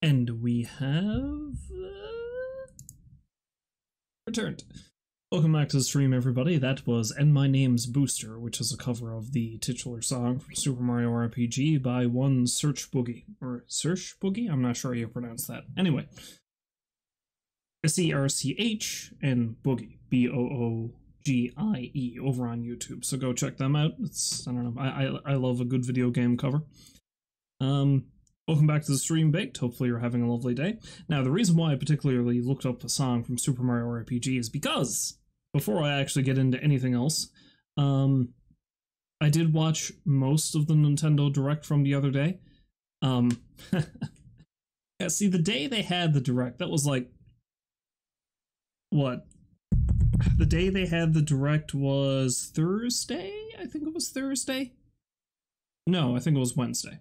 And we have returned. Welcome back to the stream, everybody. That was And My Name's Booster, which is a cover of the titular song from Super Mario RPG by one Search Boogie. Or Search Boogie? I'm not sure how you pronounce that. Anyway. S-E-R-C-H and Boogie. B-O-O-G-I-E over on YouTube. So go check them out. It's, I don't know, I love a good video game cover. Welcome back to the stream, Baked. Hopefully you're having a lovely day. Now, the reason why I particularly looked up a song from Super Mario RPG is because, before I actually get into anything else, I did watch most of the Nintendo Direct from the other day. Yeah, see, the day they had the Direct, that was like, what? The day they had the Direct was Thursday? I think it was Thursday? No, I think it was Wednesday.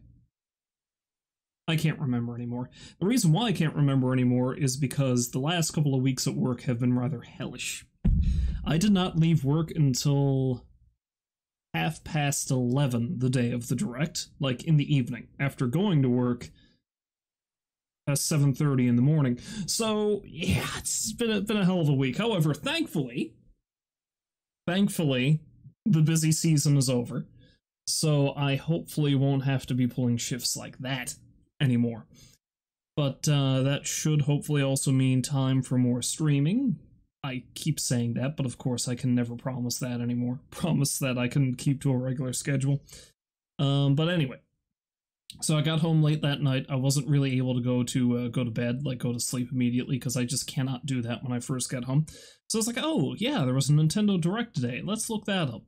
I can't remember anymore. The reason why I can't remember anymore is because the last couple of weeks at work have been rather hellish. I did not leave work until 11:30 the day of the Direct, like in the evening, after going to work at 7:30 in the morning. So, yeah, it's been a hell of a week. However, thankfully, the busy season is over, so I hopefully won't have to be pulling shifts like that anymore. But that should hopefully also mean time for more streaming. I keep saying that, but of course I can never promise that anymore. Promise that I can keep to a regular schedule. But anyway, so I got home late that night. I wasn't really able to go to bed, like go to sleep immediately, because I just cannot do that when I first get home. So I was like, oh yeah, there was a Nintendo Direct today. Let's look that up.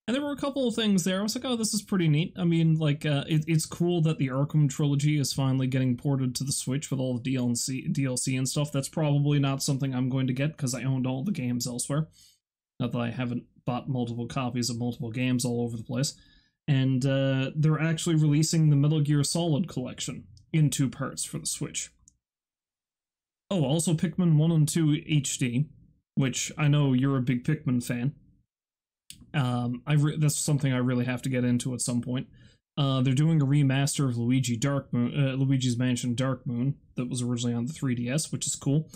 And there were a couple of things there. I was like, oh, this is pretty neat. I mean, like, it's cool that the Arkham trilogy is finally getting ported to the Switch with all the DLC and stuff. That's probably not something I'm going to get, because I owned all the games elsewhere. Not that I haven't bought multiple copies of multiple games all over the place. And they're actually releasing the Metal Gear Solid collection in 2 parts for the Switch. Oh, also Pikmin 1 and 2 HD, which I know you're a big Pikmin fan. That's something I really have to get into at some point. They're doing a remaster of Luigi's Mansion Dark Moon that was originally on the 3DS, which is cool.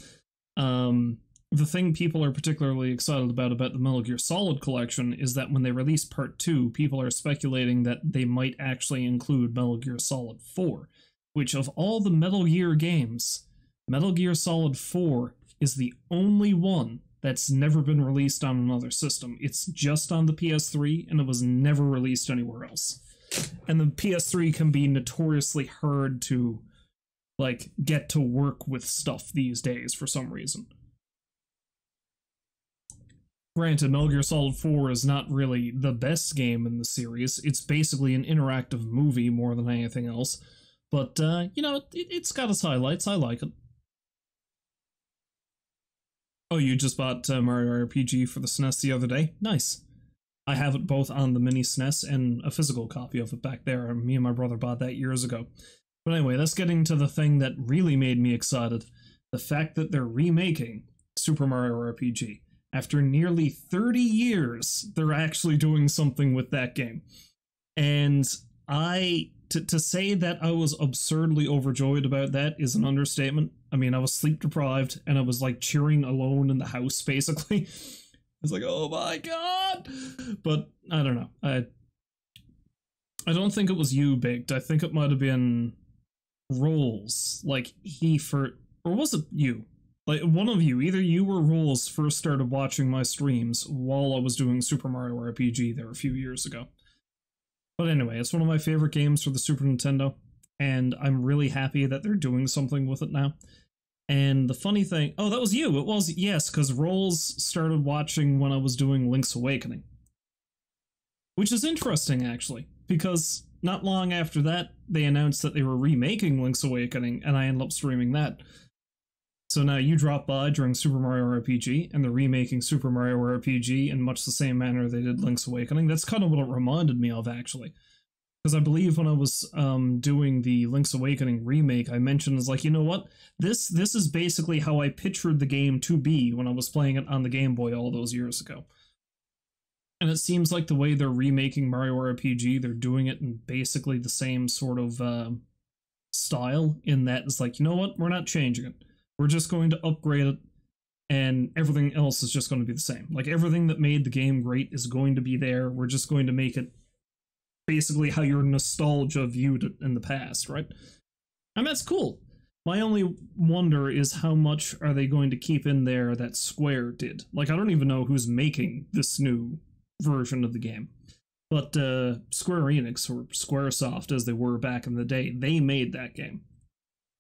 The thing people are particularly excited about the Metal Gear Solid collection is that when they release Part 2, people are speculating that they might actually include Metal Gear Solid 4, which of all the Metal Gear games, Metal Gear Solid 4 is the only one that's never been released on another system. It's just on the PS3, and it was never released anywhere else. And the PS3 can be notoriously hard to, like, get to work with stuff these days for some reason. Granted, Metal Gear Solid 4 is not really the best game in the series. It's basically an interactive movie more than anything else. But, you know, it's got its highlights. I like it. Oh, you just bought Mario RPG for the SNES the other day? Nice. I have it both on the mini SNES and a physical copy of it back there. Me and my brother bought that years ago. But anyway, that's getting to the thing that really made me excited. The fact that they're remaking Super Mario RPG. After nearly 30 years, they're actually doing something with that game. And to say that I was absurdly overjoyed about that is an understatement. I mean, I was sleep deprived, and I was like cheering alone in the house, basically. It's like, oh my god! But, I don't know. I don't think it was you, Baked. I think it might have been Rolls. Like, or was it you? Like, one of you, either you or Rolls, first started watching my streams while I was doing Super Mario RPG there a few years ago. But anyway, it's one of my favorite games for the Super Nintendo, and I'm really happy that they're doing something with it now. And the funny thing... Oh, that was you! It was, yes, because Rolls started watching when I was doing Link's Awakening. Which is interesting, actually, because not long after that, they announced that they were remaking Link's Awakening, and I ended up streaming that. So now you drop by during Super Mario RPG, and they're remaking Super Mario RPG in much the same manner they did Link's Awakening. That's kind of what it reminded me of, actually. Because I believe when I was doing the Link's Awakening remake, I mentioned, as like, you know what? This is basically how I pictured the game to be when I was playing it on the Game Boy all those years ago. And it seems like the way they're remaking Mario RPG, they're doing it in basically the same sort of style in that it's like, you know what, we're not changing it. We're just going to upgrade it, and everything else is just going to be the same. Like, everything that made the game great is going to be there. We're just going to make it basically how your nostalgia viewed it in the past, right? And that's cool. My only wonder is how much are they going to keep in there that Square did. Like, I don't even know who's making this new version of the game. But Square Enix, or Squaresoft as they were back in the day, they made that game.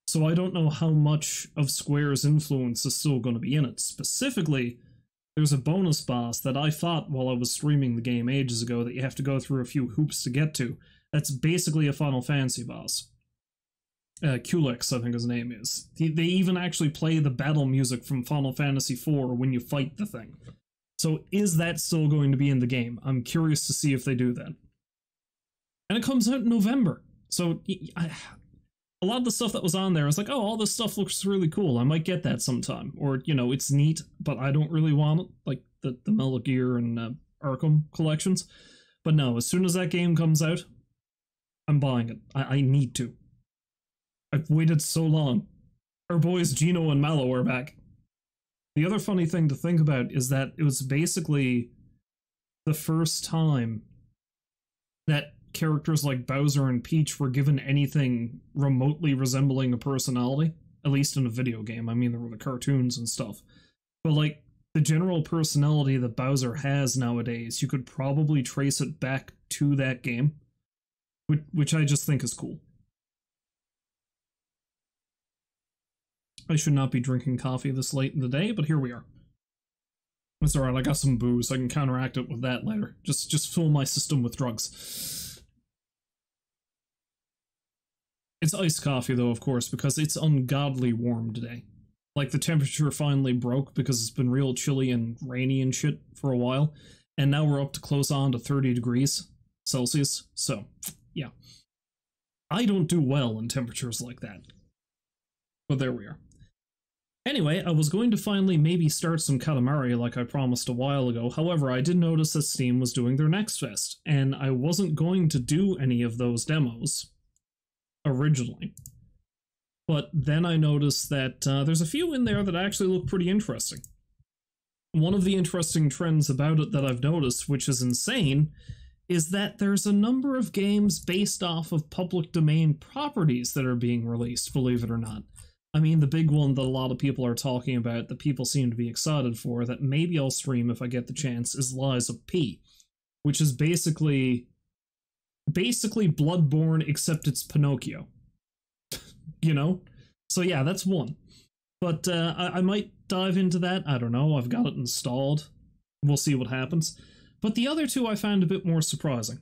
So I don't know how much of Square's influence is still going to be in it. Specifically, there's a bonus boss that I fought while I was streaming the game ages ago that you have to go through a few hoops to get to. That's basically a Final Fantasy boss. Culex, I think his name is. They even actually play the battle music from Final Fantasy IV when you fight the thing. So is that still going to be in the game? I'm curious to see if they do that. And it comes out in November. So a lot of the stuff that was on there, I was like, oh, all this stuff looks really cool. I might get that sometime. Or, you know, it's neat, but I don't really want it. Like the Metal Gear and Arkham collections. But no, as soon as that game comes out, I'm buying it. I need to. I've waited so long. Our boys Gino and Mallow are back. The other funny thing to think about is that it was basically the first time that characters like Bowser and Peach were given anything remotely resembling a personality, at least in a video game. I mean, there were the cartoons and stuff. But like, the general personality that Bowser has nowadays, you could probably trace it back to that game, which I just think is cool. I should not be drinking coffee this late in the day, but here we are. It's alright, I got some booze. I can counteract it with that later. Just fill my system with drugs. It's iced coffee, though, of course, because it's ungodly warm today. Like, the temperature finally broke because it's been real chilly and rainy and shit for a while. And now we're up to close on to 30 degrees Celsius. So, yeah. I don't do well in temperatures like that. But there we are. Anyway, I was going to finally maybe start some Katamari like I promised a while ago. However, I did notice that Steam was doing their Next Fest, and I wasn't going to do any of those demos originally. But then I noticed that there's a few in there that actually look pretty interesting. One of the interesting trends about it that I've noticed, which is insane, is that there's a number of games based off of public domain properties that are being released, believe it or not. I mean, the big one that a lot of people are talking about, that people seem to be excited for, that maybe I'll stream if I get the chance, is Lies of P, which is basically Bloodborne, except it's Pinocchio. You know? So yeah, that's one. But I might dive into that. I don't know. I've got it installed. We'll see what happens. But the other two I found a bit more surprising.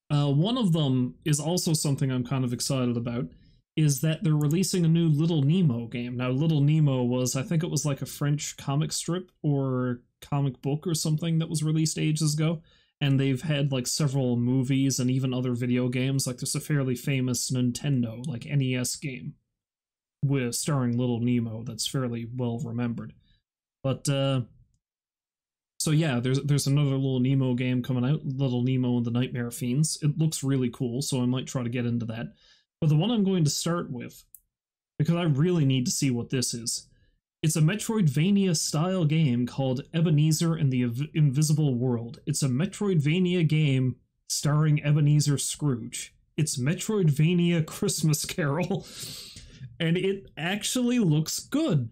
One of them is also something I'm kind of excited about, is that they're releasing a new Little Nemo game. Now, Little Nemo was, I think it was like a French comic strip or comic book or something that was released ages ago, and they've had like several movies and even other video games. Like, there's a fairly famous Nintendo, like NES game with starring Little Nemo that's fairly well remembered. But so yeah, there's another Little Nemo game coming out, Little Nemo and the Nightmare Fiends. It looks really cool, so I might try to get into that. But the one I'm going to start with, because I really need to see what this is, it's a Metroidvania-style game called Ebenezer and the Invisible World. It's a Metroidvania game starring Ebenezer Scrooge. It's Metroidvania Christmas Carol, and it actually looks good.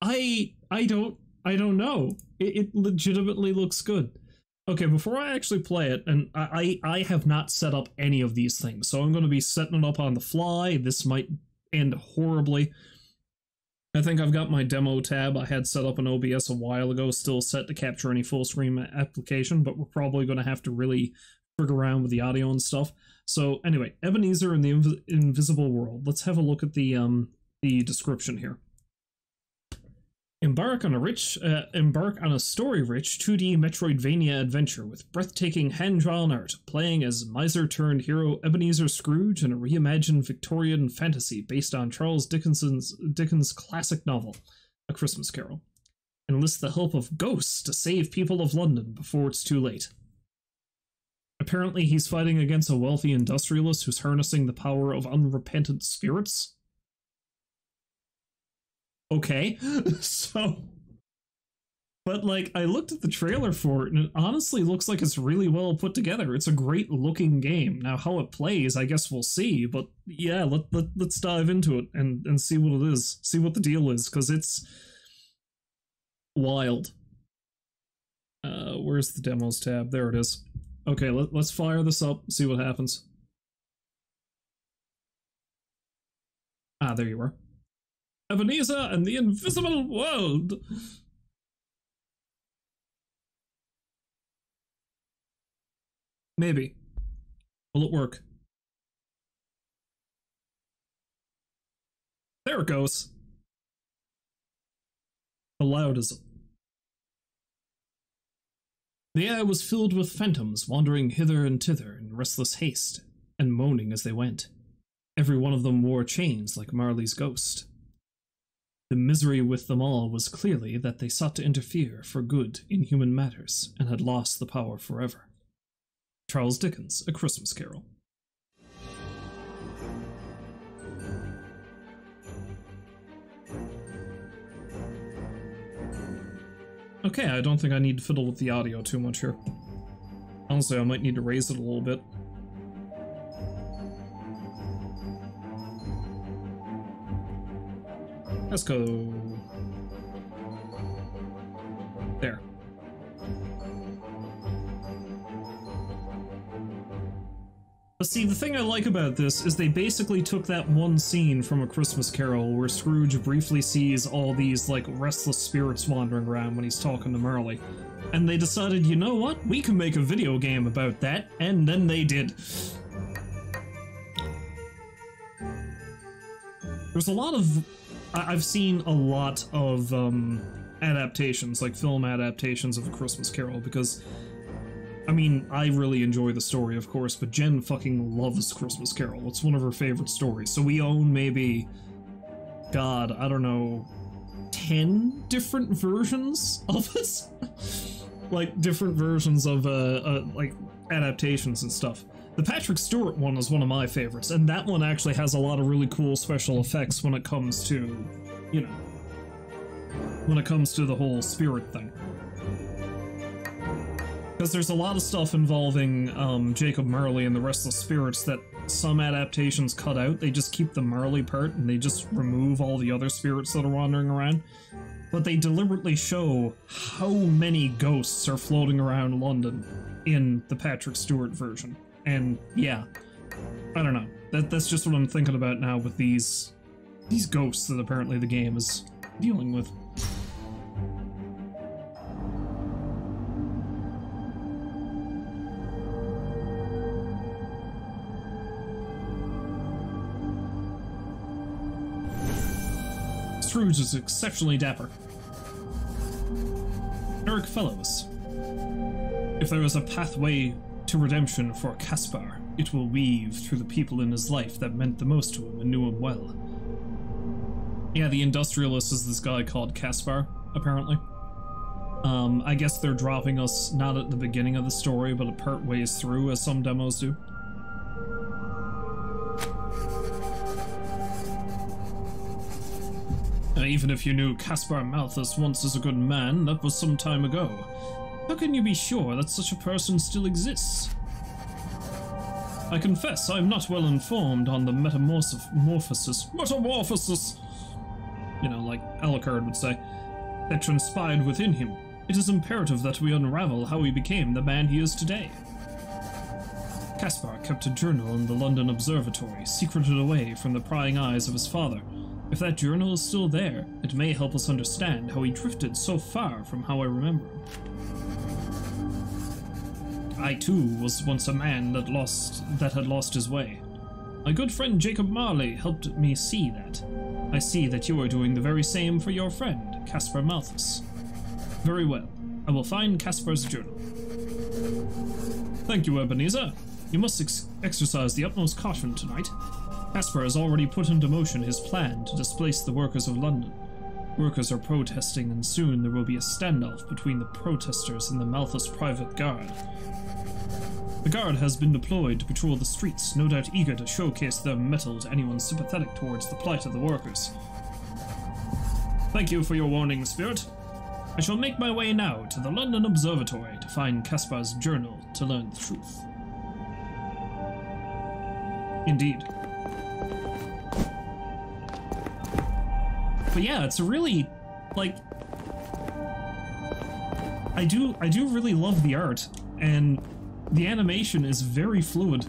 I don't know. It legitimately looks good. Okay, before I actually play it, and I have not set up any of these things, so I'm going to be setting it up on the fly. This might end horribly. I think I've got my demo tab I had set up in OBS a while ago, still set to capture any full screen application, but we're probably going to have to really figure around with the audio and stuff. So anyway, Ebenezer and the Invisible World. Let's have a look at the description here. Embark on a story-rich 2D Metroidvania adventure with breathtaking hand-drawn art, playing as miser-turned-hero Ebenezer Scrooge in a reimagined Victorian fantasy based on Charles Dickens' classic novel, A Christmas Carol. Enlist the help of ghosts to save people of London before it's too late. Apparently he's fighting against a wealthy industrialist who's harnessing the power of unrepentant spirits. Okay, so... But, like, I looked at the trailer for it, and it honestly looks like it's really well put together. It's a great-looking game. Now, how it plays, I guess we'll see, but yeah, let's dive into it and see what it is. See what the deal is, because it's wild. Where's the demos tab? There it is. Okay, let's fire this up, see what happens. Ah, there you are. Ebenezer and the Invisible World! Maybe. Will it work? There it goes. How loud is it? The air was filled with phantoms wandering hither and thither in restless haste, and moaning as they went. Every one of them wore chains like Marley's ghost. The misery with them all was clearly that they sought to interfere for good in human matters, and had lost the power forever. Charles Dickens, A Christmas Carol. Okay, I don't think I need to fiddle with the audio too much here. Honestly, I might need to raise it a little bit. Let's go... there. But see, the thing I like about this is they basically took that one scene from A Christmas Carol where Scrooge briefly sees all these, like, restless spirits wandering around when he's talking to Marley. And they decided, you know what? We can make a video game about that, and then they did. There's a lot of... I've seen a lot of adaptations, like film adaptations of A Christmas Carol, because... I mean, I really enjoy the story, of course, but Jen fucking loves Christmas Carol. It's one of her favorite stories. So we own maybe, God, I don't know, 10 different versions of it? Like, different versions of, like, adaptations and stuff. The Patrick Stewart one is one of my favorites, and that one actually has a lot of really cool special effects when it comes to, you know, when it comes to the whole spirit thing. Because there's a lot of stuff involving Jacob Marley and the Restless Spirits that some adaptations cut out. They just keep the Marley part and they just remove all the other spirits that are wandering around. But they deliberately show how many ghosts are floating around London in the Patrick Stewart version. And yeah, I don't know. That's just what I'm thinking about now with these ghosts that apparently the game is dealing with. Scrooge is exceptionally dapper. Eric Fellows. If there is a pathway to redemption for Caspar, it will weave through the people in his life that meant the most to him and knew him well. Yeah, the industrialist is this guy called Caspar, apparently. I guess they're dropping us not at the beginning of the story, but a part ways through, as some demos do. Even if you knew Caspar Malthus once as a good man, that was some time ago. How can you be sure that such a person still exists? I confess I am not well informed on the metamorphosis, you know, like Alucard would say, that transpired within him. It is imperative that we unravel how he became the man he is today. Caspar kept a journal in the London Observatory, secreted away from the prying eyes of his father. If that journal is still there, it may help us understand how he drifted so far from how I remember him. I too was once a man that had lost his way. My good friend Jacob Marley helped me see that. I see that you are doing the very same for your friend, Caspar Malthus. Very well. I will find Caspar's journal. Thank you, Ebenezer. You must exercise the utmost caution tonight. Caspar has already put into motion his plan to displace the workers of London. Workers are protesting, and soon there will be a standoff between the protesters and the Malthus private guard. The guard has been deployed to patrol the streets, no doubt eager to showcase their mettle to anyone sympathetic towards the plight of the workers. Thank you for your warning, Spirit. I shall make my way now to the London Observatory to find Caspar's journal to learn the truth. Indeed. But yeah, it's a really, like, I do really love the art, and the animation is very fluid.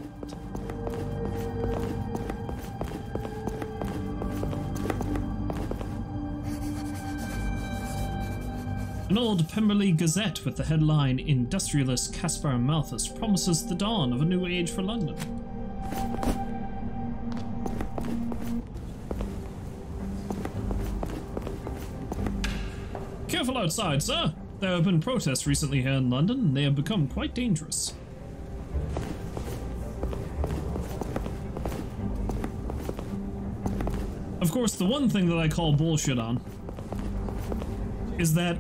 An old Pemberley Gazette with the headline "Industrialist Caspar Malthus promises the dawn of a new age for London." Careful outside, sir! There have been protests recently here in London, and they have become quite dangerous. Of course, the one thing that I call bullshit on is that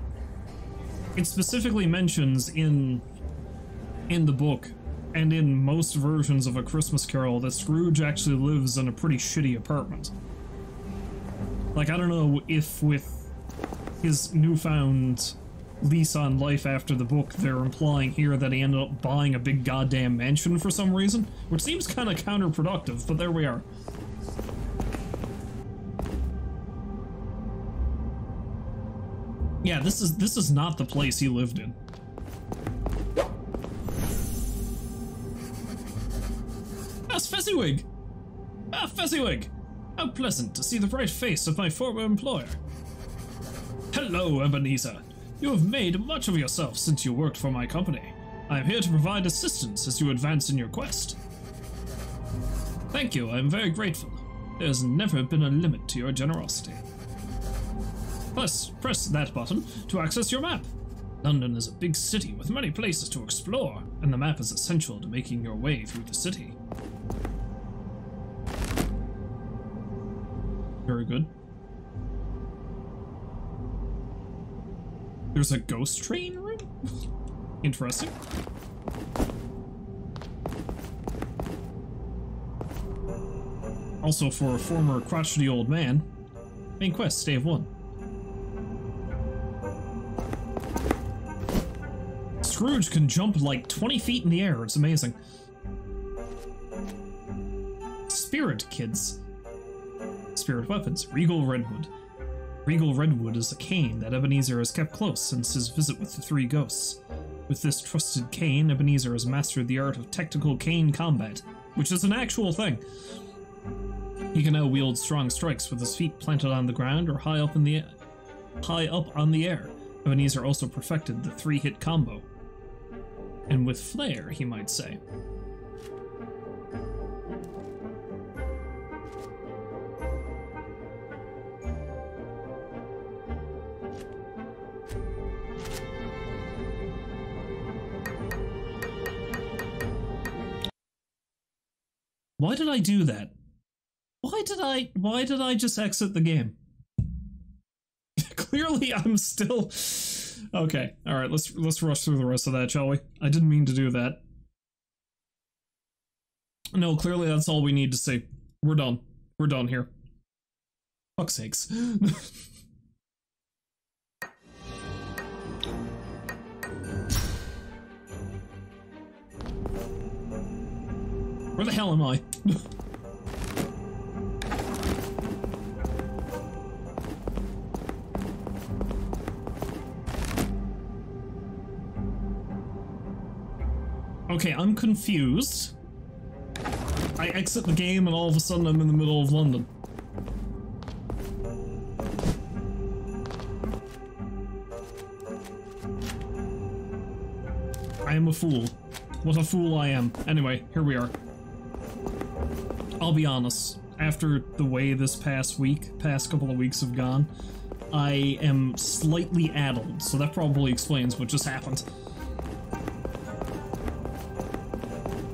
it specifically mentions in the book and in most versions of A Christmas Carol that Scrooge actually lives in a pretty shitty apartment. Like, I don't know if with his newfound lease on life after the book, they're implying here that he ended up buying a big goddamn mansion for some reason, which seems kind of counterproductive, but there we are. Yeah, this is not the place he lived in. That's Fezziwig! Ah, Fezziwig! How pleasant to see the bright face of my former employer. Hello, Ebenezer. You have made much of yourself since you worked for my company. I am here to provide assistance as you advance in your quest. Thank you, I am very grateful. There has never been a limit to your generosity. Press that button to access your map. London is a big city with many places to explore, and the map is essential to making your way through the city. Very good. There's a ghost train room? Interesting. Also, for a former crotchety old man, main quest, Stave 1. Scrooge can jump like 20 feet in the air, it's amazing. Spirit kids. Spirit weapons, Regal Redwood. Regal Redwood is a cane that Ebenezer has kept close since his visit with the three ghosts. With this trusted cane, Ebenezer has mastered the art of technical cane combat, which is an actual thing. He can now wield strong strikes with his feet planted on the ground or high up on the air. Ebenezer also perfected the 3-hit combo. And with flair, he might say. Why did I do that? Why did I just exit the game? Clearly I'm still... Okay, alright, let's rush through the rest of that, shall we? I didn't mean to do that. No, clearly that's all we need to see. We're done. We're done here. Fuck's sakes. Where the hell am I? Okay, I'm confused. I exit the game and all of a sudden I'm in the middle of London. I am a fool. What a fool I am. Anyway, here we are. I'll be honest, after the way this past couple of weeks have gone, I am slightly addled, so that probably explains what just happened.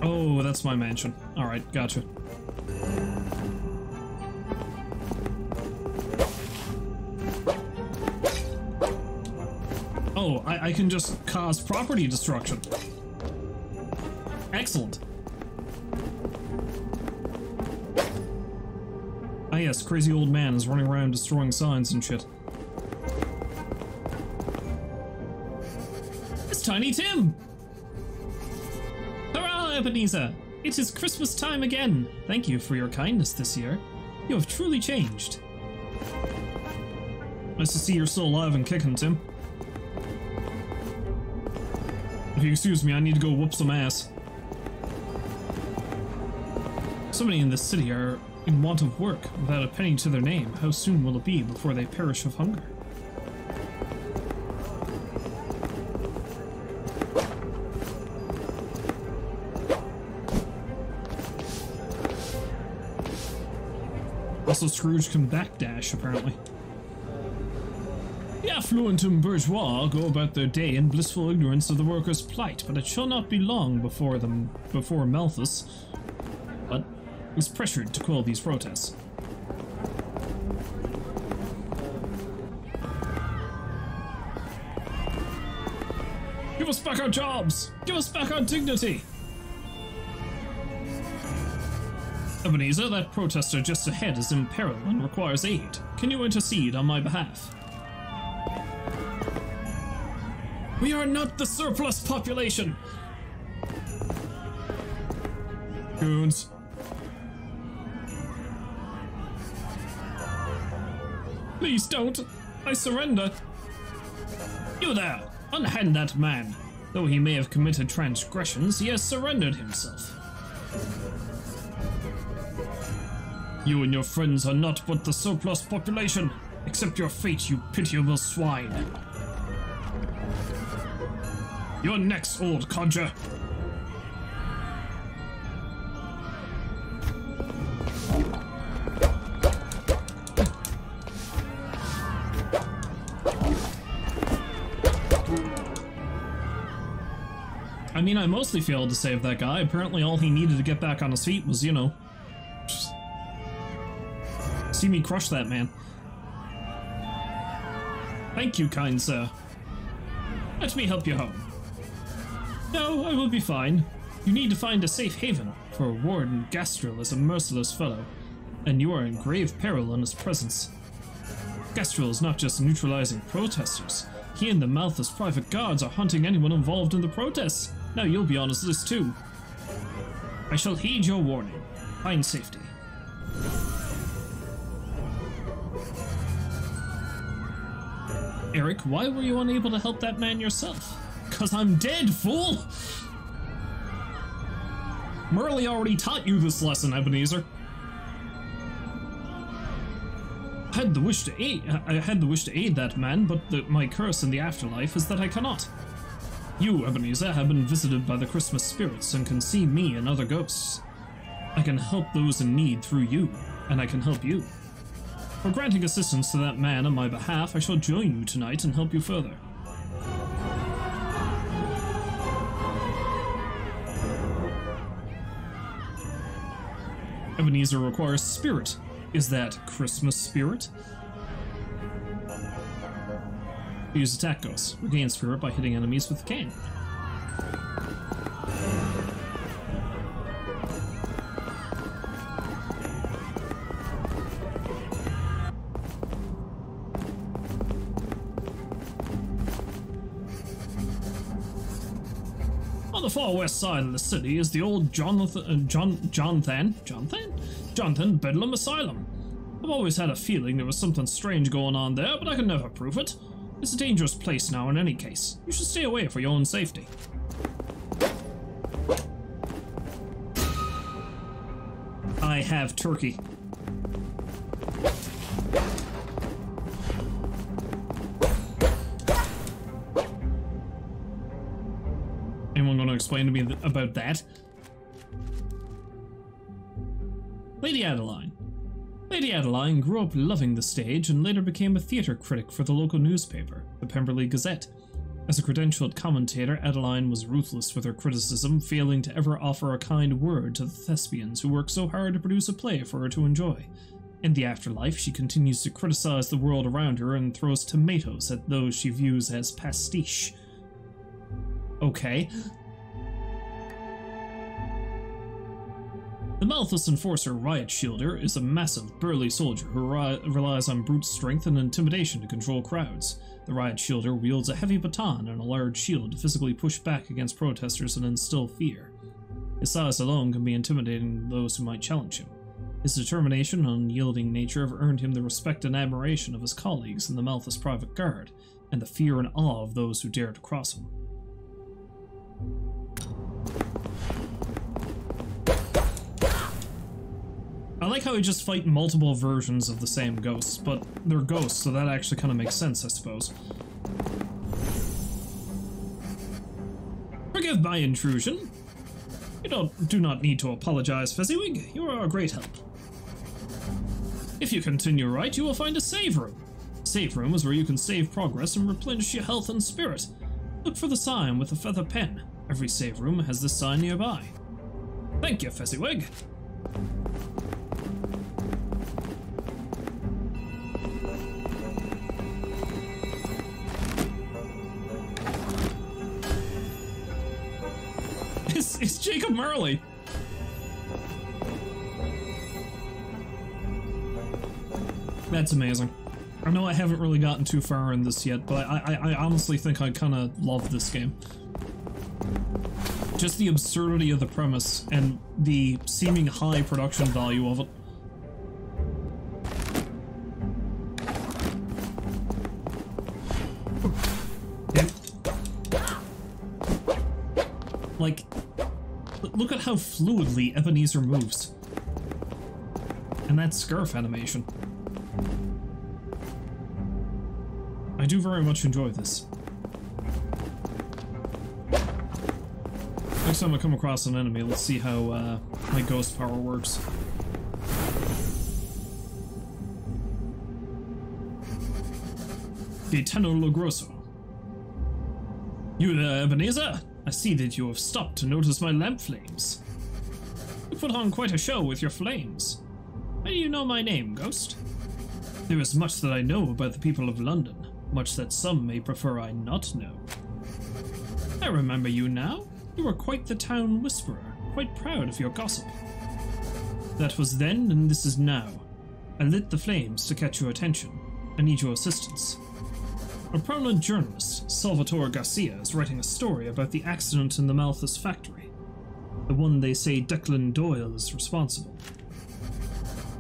Oh, that's my mansion. Alright, gotcha. Oh, I can just cause property destruction. Excellent. Ah yes, crazy old man is running around destroying signs and shit. It's Tiny Tim! Hurrah, Ebenezer! It is Christmas time again! Thank you for your kindness this year. You have truly changed. Nice to see you're still alive and kicking, Tim. If you excuse me, I need to go whoop some ass. So many in this city are in want of work, without a penny to their name. How soon will it be before they perish of hunger? Also, Scrooge can backdash, apparently. The affluent and bourgeois go about their day in blissful ignorance of the workers' plight, but it shall not be long before Malthus is pressured to quell these protests. Give us back our jobs! Give us back our dignity! Ebenezer, that protester just ahead is in peril and requires aid. Can you intercede on my behalf? We are not the surplus population! Goons. Please don't! I surrender! You there! Unhand that man! Though he may have committed transgressions, he has surrendered himself. You and your friends are not but the surplus population. Accept your fate, you pitiable swine. You're next, old codger. I mean, I mostly failed to save that guy. Apparently all he needed to get back on his feet was, you know, see me crush that man. Thank you, kind sir. Let me help you home. No, I will be fine. You need to find a safe haven, for Warden Gastrel is a merciless fellow, and you are in grave peril in his presence. Gastrel is not just neutralizing protesters. He and the Malthus private guards are hunting anyone involved in the protests. Now you'll be on his list too. I shall heed your warning. Find safety. Eric, why were you unable to help that man yourself? 'Cause I'm dead, fool! Merle already taught you this lesson, Ebenezer. I had the wish to aid that man, but my curse in the afterlife is that I cannot. You, Ebenezer, have been visited by the Christmas spirits and can see me and other ghosts. I can help those in need through you, and I can help you. For granting assistance to that man on my behalf, I shall join you tonight and help you further. Ebenezer requires spirit. Is that Christmas spirit? Use attack ghost. Regain spirit by hitting enemies with the cane. On the far west side of the city is the old Jonathan Bedlam Asylum. I've always had a feeling there was something strange going on there, but I can never prove it. It's a dangerous place now in any case. You should stay away for your own safety. I have turkey. Anyone going to explain to me about that? Lady Adeline. Lady Adeline grew up loving the stage and later became a theatre critic for the local newspaper, the Pemberley Gazette. As a credentialed commentator, Adeline was ruthless with her criticism, failing to ever offer a kind word to the thespians who worked so hard to produce a play for her to enjoy. In the afterlife, she continues to criticize the world around her and throws tomatoes at those she views as pastiche. Okay. Malthus Enforcer Riot Shielder is a massive, burly soldier who relies on brute strength and intimidation to control crowds. The Riot Shielder wields a heavy baton and a large shield to physically push back against protesters and instill fear. His size alone can be intimidating to those who might challenge him. His determination and unyielding nature have earned him the respect and admiration of his colleagues in the Malthus Private Guard, and the fear and awe of those who dare to cross him. I like how we just fight multiple versions of the same ghosts, but they're ghosts, so that actually kind of makes sense, I suppose. Forgive my intrusion. You do not need to apologize, Fezziwig. You are a great help. If you continue right, you will find a save room. Save room is where you can save progress and replenish your health and spirit. Look for the sign with the feather pen. Every save room has this sign nearby. Thank you, Fezziwig. It's Jacob Marley. That's amazing. I know I haven't really gotten too far in this yet, but I honestly think I kind of love this game. Just the absurdity of the premise and the seeming high production value of it. Like, look at how fluidly Ebenezer moves. And that scarf animation. I do very much enjoy this. Next time I come across an enemy, let's see how my ghost power works. Gaetano Logrosso. You there, Ebenezer? I see that you have stopped to notice my lamp flames. You put on quite a show with your flames. How do you know my name, Ghost? There is much that I know about the people of London, much that some may prefer I not know. I remember you now. You were quite the town whisperer, quite proud of your gossip. That was then, and this is now. I lit the flames to catch your attention. I need your assistance. A prominent journalist, Salvatore Garcia, is writing a story about the accident in the Malthus factory. The one they say Declan Doyle is responsible.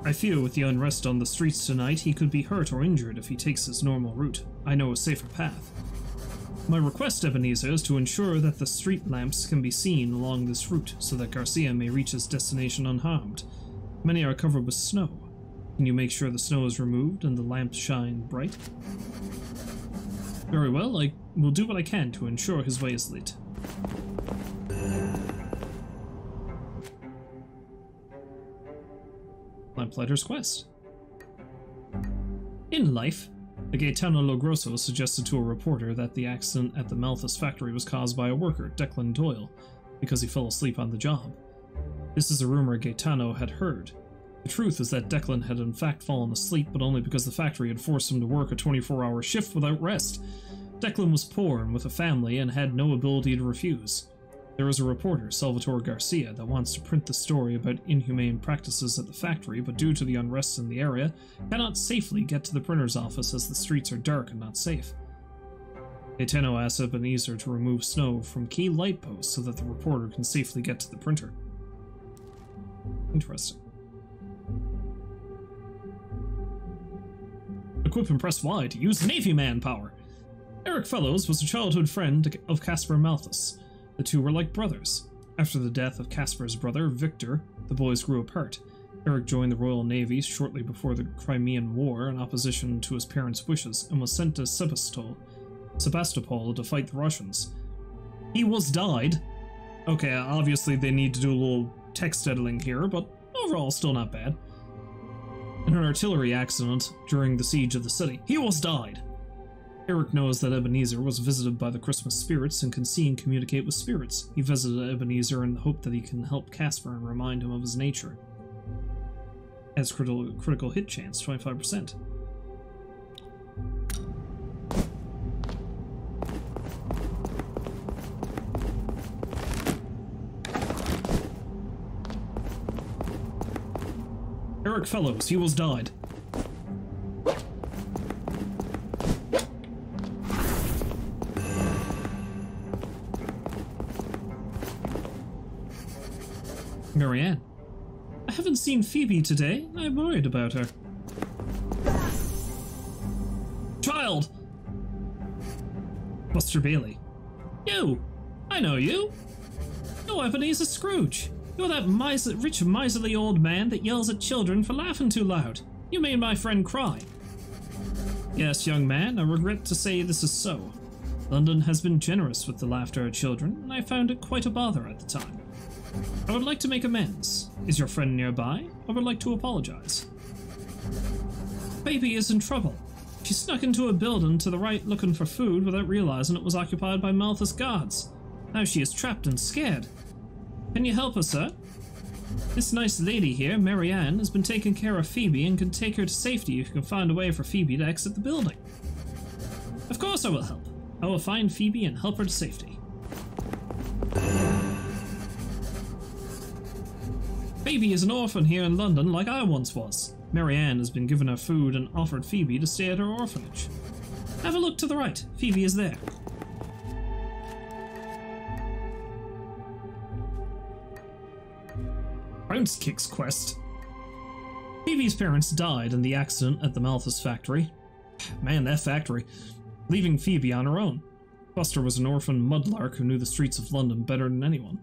I fear with the unrest on the streets tonight, he could be hurt or injured if he takes his normal route. I know a safer path. My request, Ebenezer, is to ensure that the street lamps can be seen along this route so that Garcia may reach his destination unharmed. Many are covered with snow. Can you make sure the snow is removed and the lamps shine bright? Very well, I will do what I can to ensure his way is lit. Lamplighter's Quest. In life, the Gaetano Logrosso suggested to a reporter that the accident at the Malthus factory was caused by a worker, Declan Doyle, because he fell asleep on the job. This is a rumor Gaetano had heard. The truth is that Declan had in fact fallen asleep, but only because the factory had forced him to work a 24-hour shift without rest. Declan was poor and with a family and had no ability to refuse. There is a reporter, Salvatore Garcia, that wants to print the story about inhumane practices at the factory, but due to the unrest in the area, cannot safely get to the printer's office as the streets are dark and not safe. Gaetano asks Ebenezer to remove snow from key light posts so that the reporter can safely get to the printer. Interesting. Equip and press Y to use Navy manpower. Eric Fellows was a childhood friend of Caspar Malthus. The two were like brothers. After the death of Caspar's brother, Victor, the boys grew apart. Eric joined the Royal Navy shortly before the Crimean War in opposition to his parents' wishes and was sent to Sebastopol to fight the Russians. He was died. Okay, obviously they need to do a little text editing here, but overall still not bad. In an artillery accident during the siege of the city. He was died. Eric knows that Ebenezer was visited by the Christmas spirits and can see and communicate with spirits. He visited Ebenezer in the hope that he can help Caspar and remind him of his nature. Adds critical hit chance, 25%. Eric Fellows, he was died. Marianne. I haven't seen Phoebe today. I'm worried about her. Child! Buster Bailey. You! I know you! You're Ebenezer Scrooge. You're that rich, miserly old man that yells at children for laughing too loud. You made my friend cry. Yes, young man, I regret to say this is so. London has been generous with the laughter of children, and I found it quite a bother at the time. I would like to make amends. Is your friend nearby? I would like to apologize. Baby is in trouble. She snuck into a building to the right looking for food without realizing it was occupied by Malthus guards. Now she is trapped and scared. Can you help her, sir? This nice lady here, Marianne, has been taking care of Phoebe and can take her to safety if you can find a way for Phoebe to exit the building. Of course I will help. I will find Phoebe and help her to safety. Phoebe is an orphan here in London like I once was. Marianne has been given her food and offered Phoebe to stay at her orphanage. Have a look to the right. Phoebe is there. Bounce Kicks quest. Phoebe's parents died in the accident at the Malthus factory. Man, that factory. Leaving Phoebe on her own. Buster was an orphan mudlark who knew the streets of London better than anyone.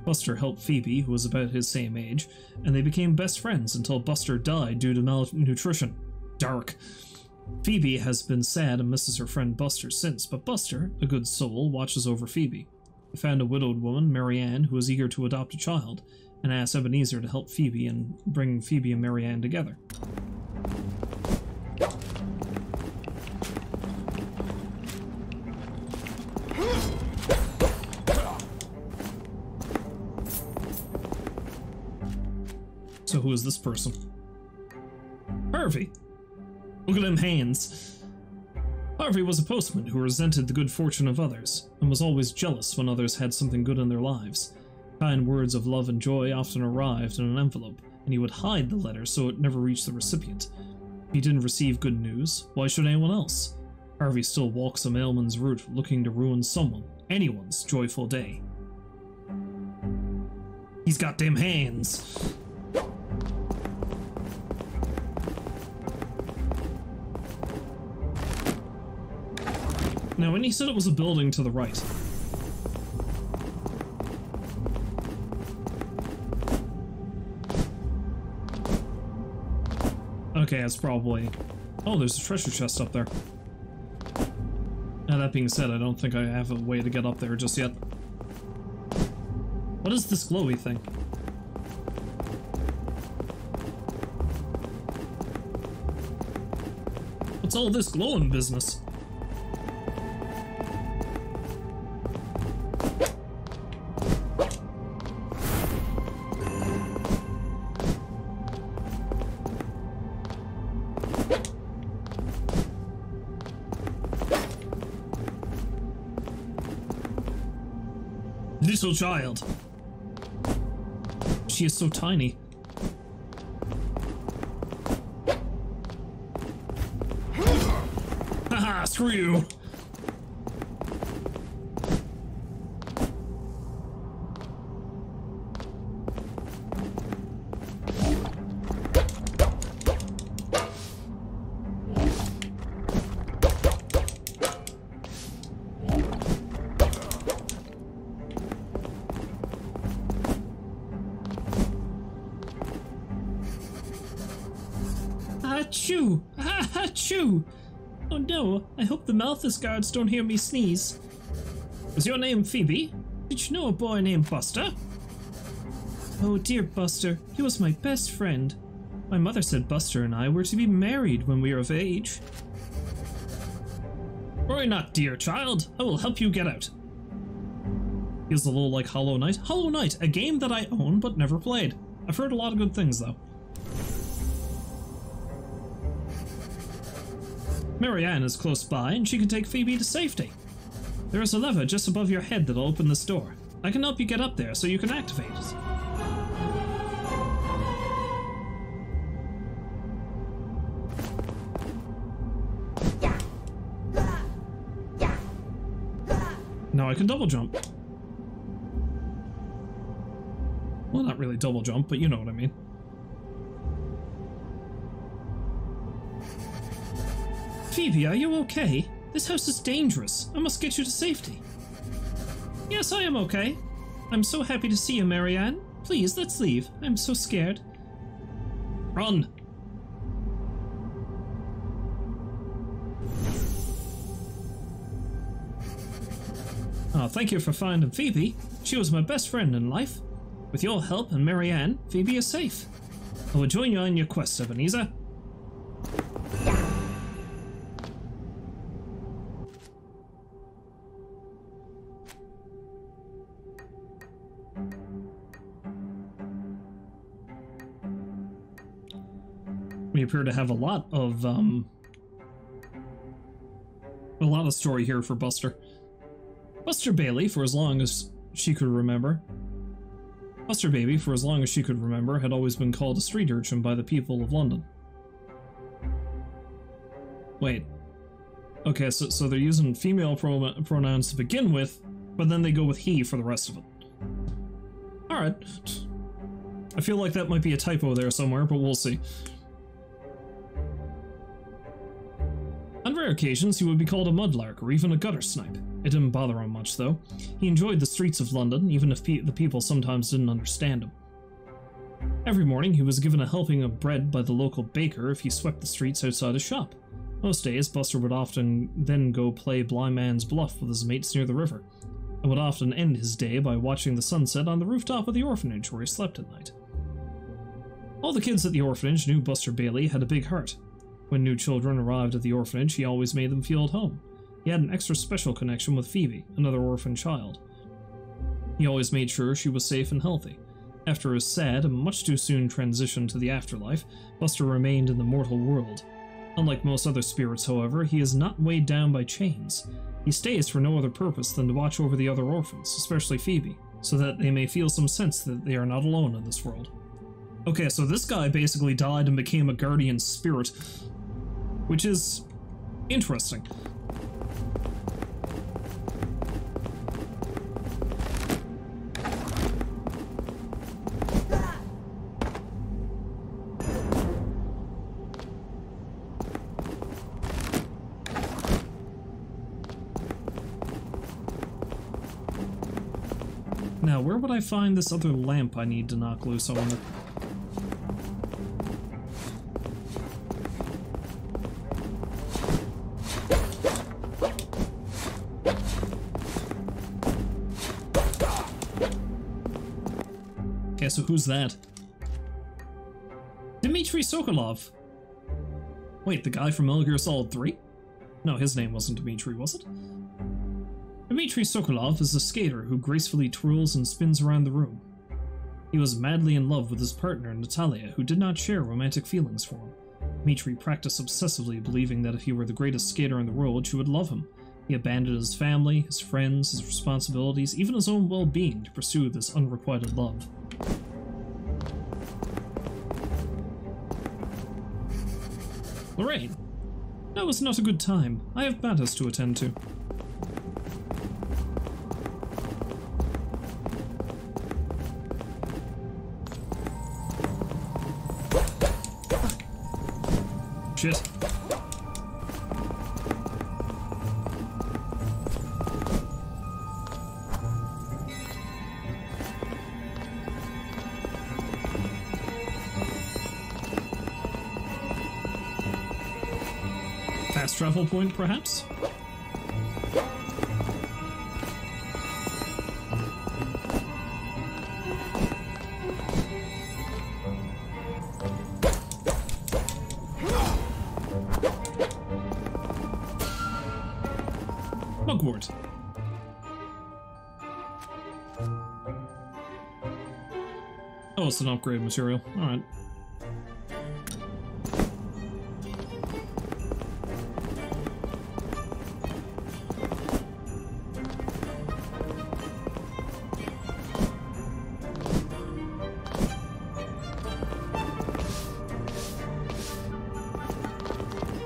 Buster helped Phoebe, who was about his same age, and they became best friends until Buster died due to malnutrition. Dark. Phoebe has been sad and misses her friend Buster since, but Buster, a good soul, watches over Phoebe. He found a widowed woman, Marianne, who was eager to adopt a child, and asked Ebenezer to help Phoebe and bring Phoebe and Marianne together. So who is this person? Harvey! Look at them hands! Harvey was a postman who resented the good fortune of others, and was always jealous when others had something good in their lives. Kind words of love and joy often arrived in an envelope, and he would hide the letter so it never reached the recipient. If he didn't receive good news, why should anyone else? Harvey still walks a mailman's route, looking to ruin someone, anyone's joyful day. He's got them hands! Now, when he said it was a building to the right... Okay, that's probably... Oh, there's a treasure chest up there. Now, that being said, I don't think I have a way to get up there just yet. What is this glowy thing? What's all this glowing business? Little child. She is so tiny. Haha, screw you. Achoo! Achoo! Oh no, I hope the Malthus guards don't hear me sneeze. Was your name Phoebe? Did you know a boy named Buster? Oh dear Buster, he was my best friend. My mother said Buster and I were to be married when we were of age. Worry not, dear child. I will help you get out. Feels a little like Hollow Knight. Hollow Knight, a game that I own but never played. I've heard a lot of good things though. Marianne is close by, and she can take Phoebe to safety. There is a lever just above your head that'll open this door. I can help you get up there so you can activate it. Now I can double jump. Well, not really double jump, but you know what I mean. Phoebe, are you okay? This house is dangerous. I must get you to safety. Yes, I am okay. I'm so happy to see you, Marianne. Please, let's leave. I'm so scared. Run! Oh, thank you for finding Phoebe. She was my best friend in life. With your help and Marianne, Phoebe is safe. I will join you on your quest, Ebenezer. We appear to have a lot of story here for Buster. Buster Bailey, for as long as she could remember. Buster Baby, for as long as she could remember, had always been called a street urchin by the people of London. Wait. Okay, so they're using female pronouns to begin with, but then they go with he for the rest of it. Alright. I feel like that might be a typo there somewhere, but we'll see. On rare occasions, he would be called a mudlark or even a gutter snipe. It didn't bother him much, though. He enjoyed the streets of London, even if the people sometimes didn't understand him. Every morning, he was given a helping of bread by the local baker if he swept the streets outside his shop. Most days, Buster would often then go play blind man's bluff with his mates near the river, and would often end his day by watching the sunset on the rooftop of the orphanage where he slept at night. All the kids at the orphanage knew Buster Bailey had a big heart. When new children arrived at the orphanage, he always made them feel at home. He had an extra special connection with Phoebe, another orphan child. He always made sure she was safe and healthy. After his sad and much too soon transition to the afterlife, Buster remained in the mortal world. Unlike most other spirits, however, he is not weighed down by chains. He stays for no other purpose than to watch over the other orphans, especially Phoebe, so that they may feel some sense that they are not alone in this world. Okay, so this guy basically died and became a guardian spirit, which is interesting. Now, where would I find this other lamp I need to knock loose, I wonder? Okay, so who's that? Dmitry Sokolov! Wait, the guy from Metal Gear Solid 3? No, his name wasn't Dmitry, was it? Dmitry Sokolov is a skater who gracefully twirls and spins around the room. He was madly in love with his partner, Natalia, who did not share romantic feelings for him. Dmitry practiced obsessively, believing that if he were the greatest skater in the world, she would love him. He abandoned his family, his friends, his responsibilities, even his own well-being to pursue this unrequited love. Lorraine! That was not a good time. I have matters to attend to. Shit. Fast travel point, perhaps? Mugwort. Oh, it's an upgrade material. Alright.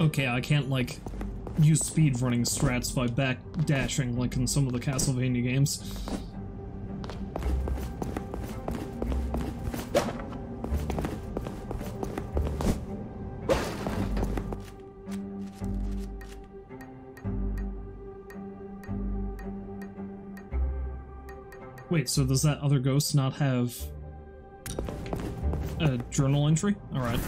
Okay, I can't, like, use speedrunning strats by backdashing like in some of the Castlevania games. Wait, so does that other ghost not have a journal entry? Alright.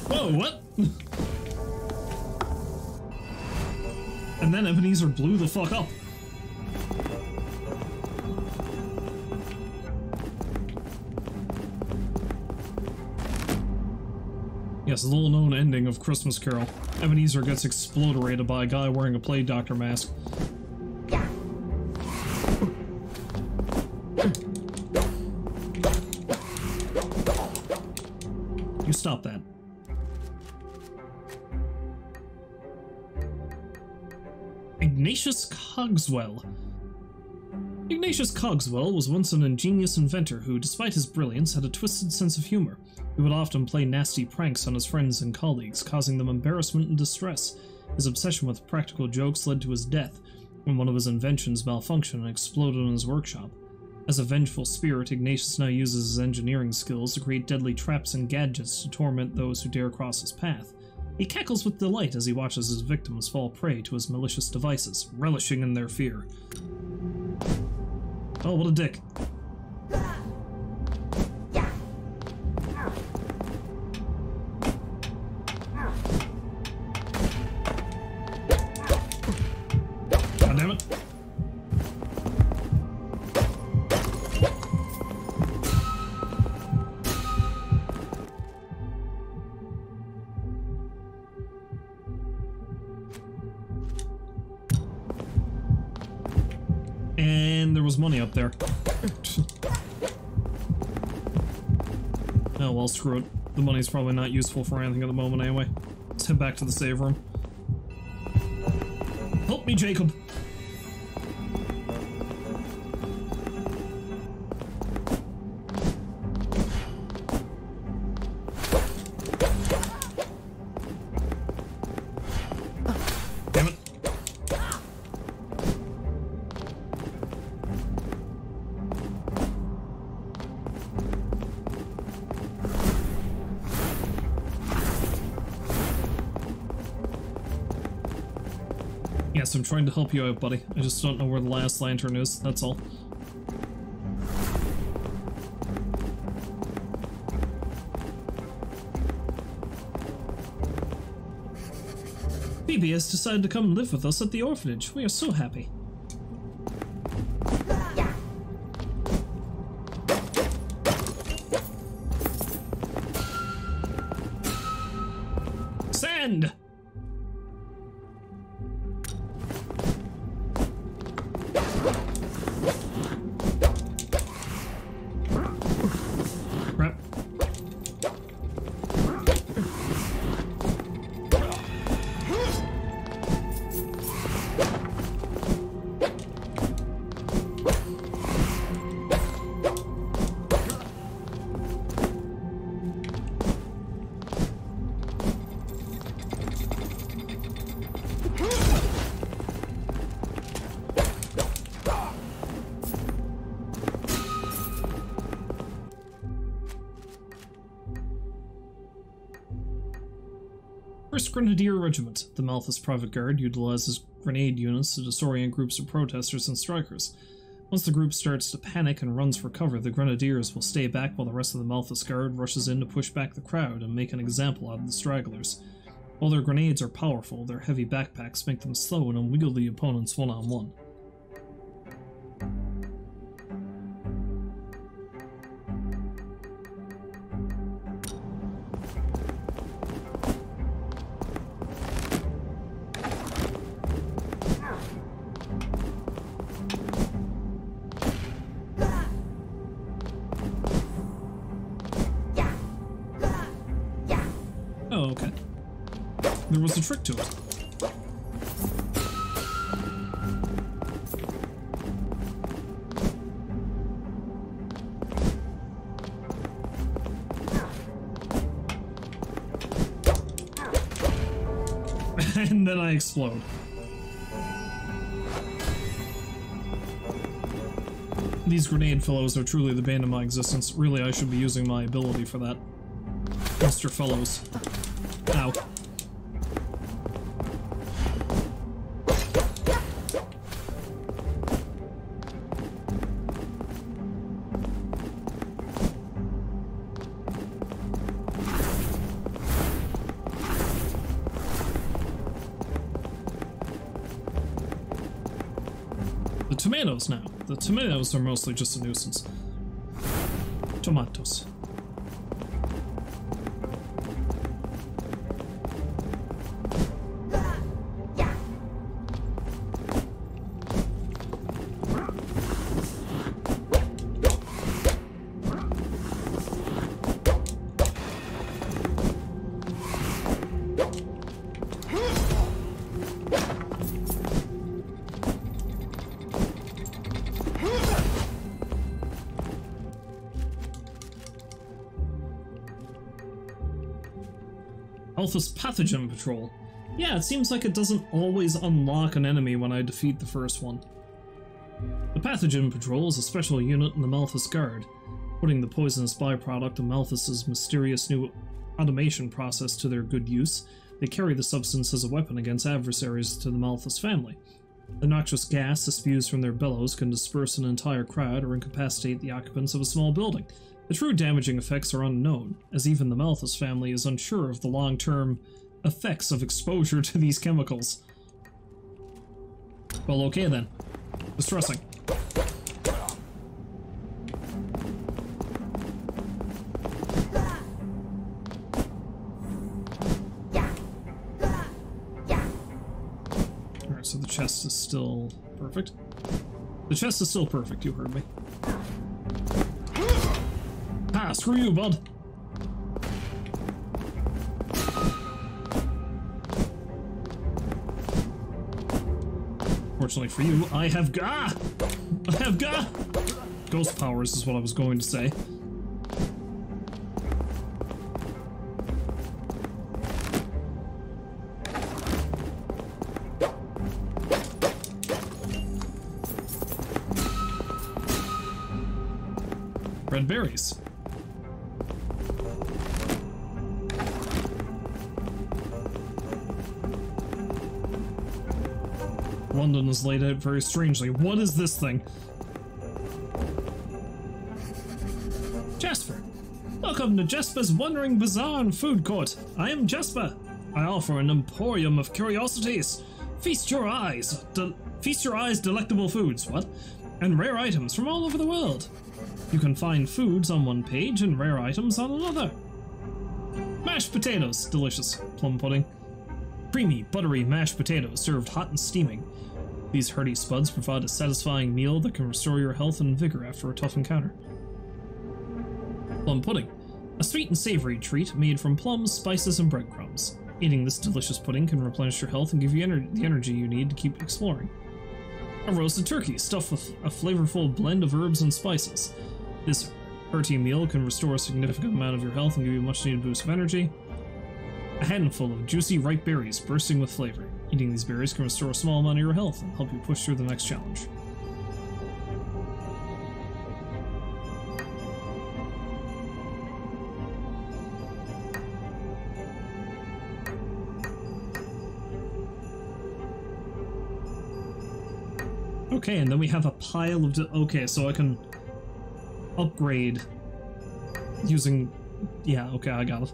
Whoa, what? And then Ebenezer blew the fuck up. Yes, a little known ending of Christmas Carol. Ebenezer gets exploderated by a guy wearing a plague doctor mask. You stop that. Ignatius Cogswell. Ignatius Cogswell was once an ingenious inventor who, despite his brilliance, had a twisted sense of humor. He would often play nasty pranks on his friends and colleagues, causing them embarrassment and distress. His obsession with practical jokes led to his death, when one of his inventions malfunctioned and exploded in his workshop. As a vengeful spirit, Ignatius now uses his engineering skills to create deadly traps and gadgets to torment those who dare cross his path. He cackles with delight as he watches his victims fall prey to his malicious devices, relishing in their fear. Oh, what a dick. God damn it. And there was money up there. Oh well, screw it. The money's probably not useful for anything at the moment anyway. Let's head back to the save room. Help me, Jacob! Damn it. Yes, I'm trying to help you out, buddy. I just don't know where the last lantern is, that's all. Phoebe has decided to come live with us at the orphanage. We are so happy. Sand! Crap. First Grenadier Regiment. The Malthus Private Guard utilizes grenade units to disorient groups of protesters and strikers. Once the group starts to panic and runs for cover, the Grenadiers will stay back while the rest of the Malthus Guard rushes in to push back the crowd and make an example out of the stragglers. While their grenades are powerful, their heavy backpacks make them slow and unwieldy opponents one-on-one. Oh, okay. There was a trick to it. And then I explode. These grenade fellows are truly the bane of my existence. Really, I should be using my ability for that. Mr. Fellows. Ow. The tomatoes now. The tomatoes are mostly just a nuisance. Tomatoes. Alpha's Pathogen Patrol. Yeah, it seems like it doesn't always unlock an enemy when I defeat the first one. The Pathogen Patrol is a special unit in the Malthus Guard, putting the poisonous byproduct of Malthus's mysterious new automation process to their good use. They carry the substance as a weapon against adversaries to the Malthus family. The noxious gas spews from their bellows can disperse an entire crowd or incapacitate the occupants of a small building. The true damaging effects are unknown, as even the Malthus family is unsure of the long-term effects of exposure to these chemicals. Well, okay then. Distressing. Alright, so the chest is still perfect. The chest is still perfect, you heard me. Ah, screw you, bud. Fortunately for you, I have ghost powers is what I was going to say. Red berries. London is laid out very strangely. What is this thing? Jasper! Welcome to Jasper's Wandering Bazaar and Food Court. I am Jasper. I offer an emporium of curiosities. Feast your eyes, delectable foods, what? And rare items from all over the world. You can find foods on one page and rare items on another. Mashed potatoes, delicious. Plum pudding. Creamy, buttery mashed potatoes served hot and steaming. These hearty spuds provide a satisfying meal that can restore your health and vigor after a tough encounter. Plum pudding. A sweet and savory treat made from plums, spices, and breadcrumbs. Eating this delicious pudding can replenish your health and give you the energy you need to keep exploring. A roasted turkey stuffed with a flavorful blend of herbs and spices. This hearty meal can restore a significant amount of your health and give you a much needed boost of energy. A handful of juicy ripe berries bursting with flavor. Eating these berries can restore a small amount of your health and help you push through the next challenge. Okay, and then we have a pile of... okay, so I can upgrade using... yeah, okay, I got it.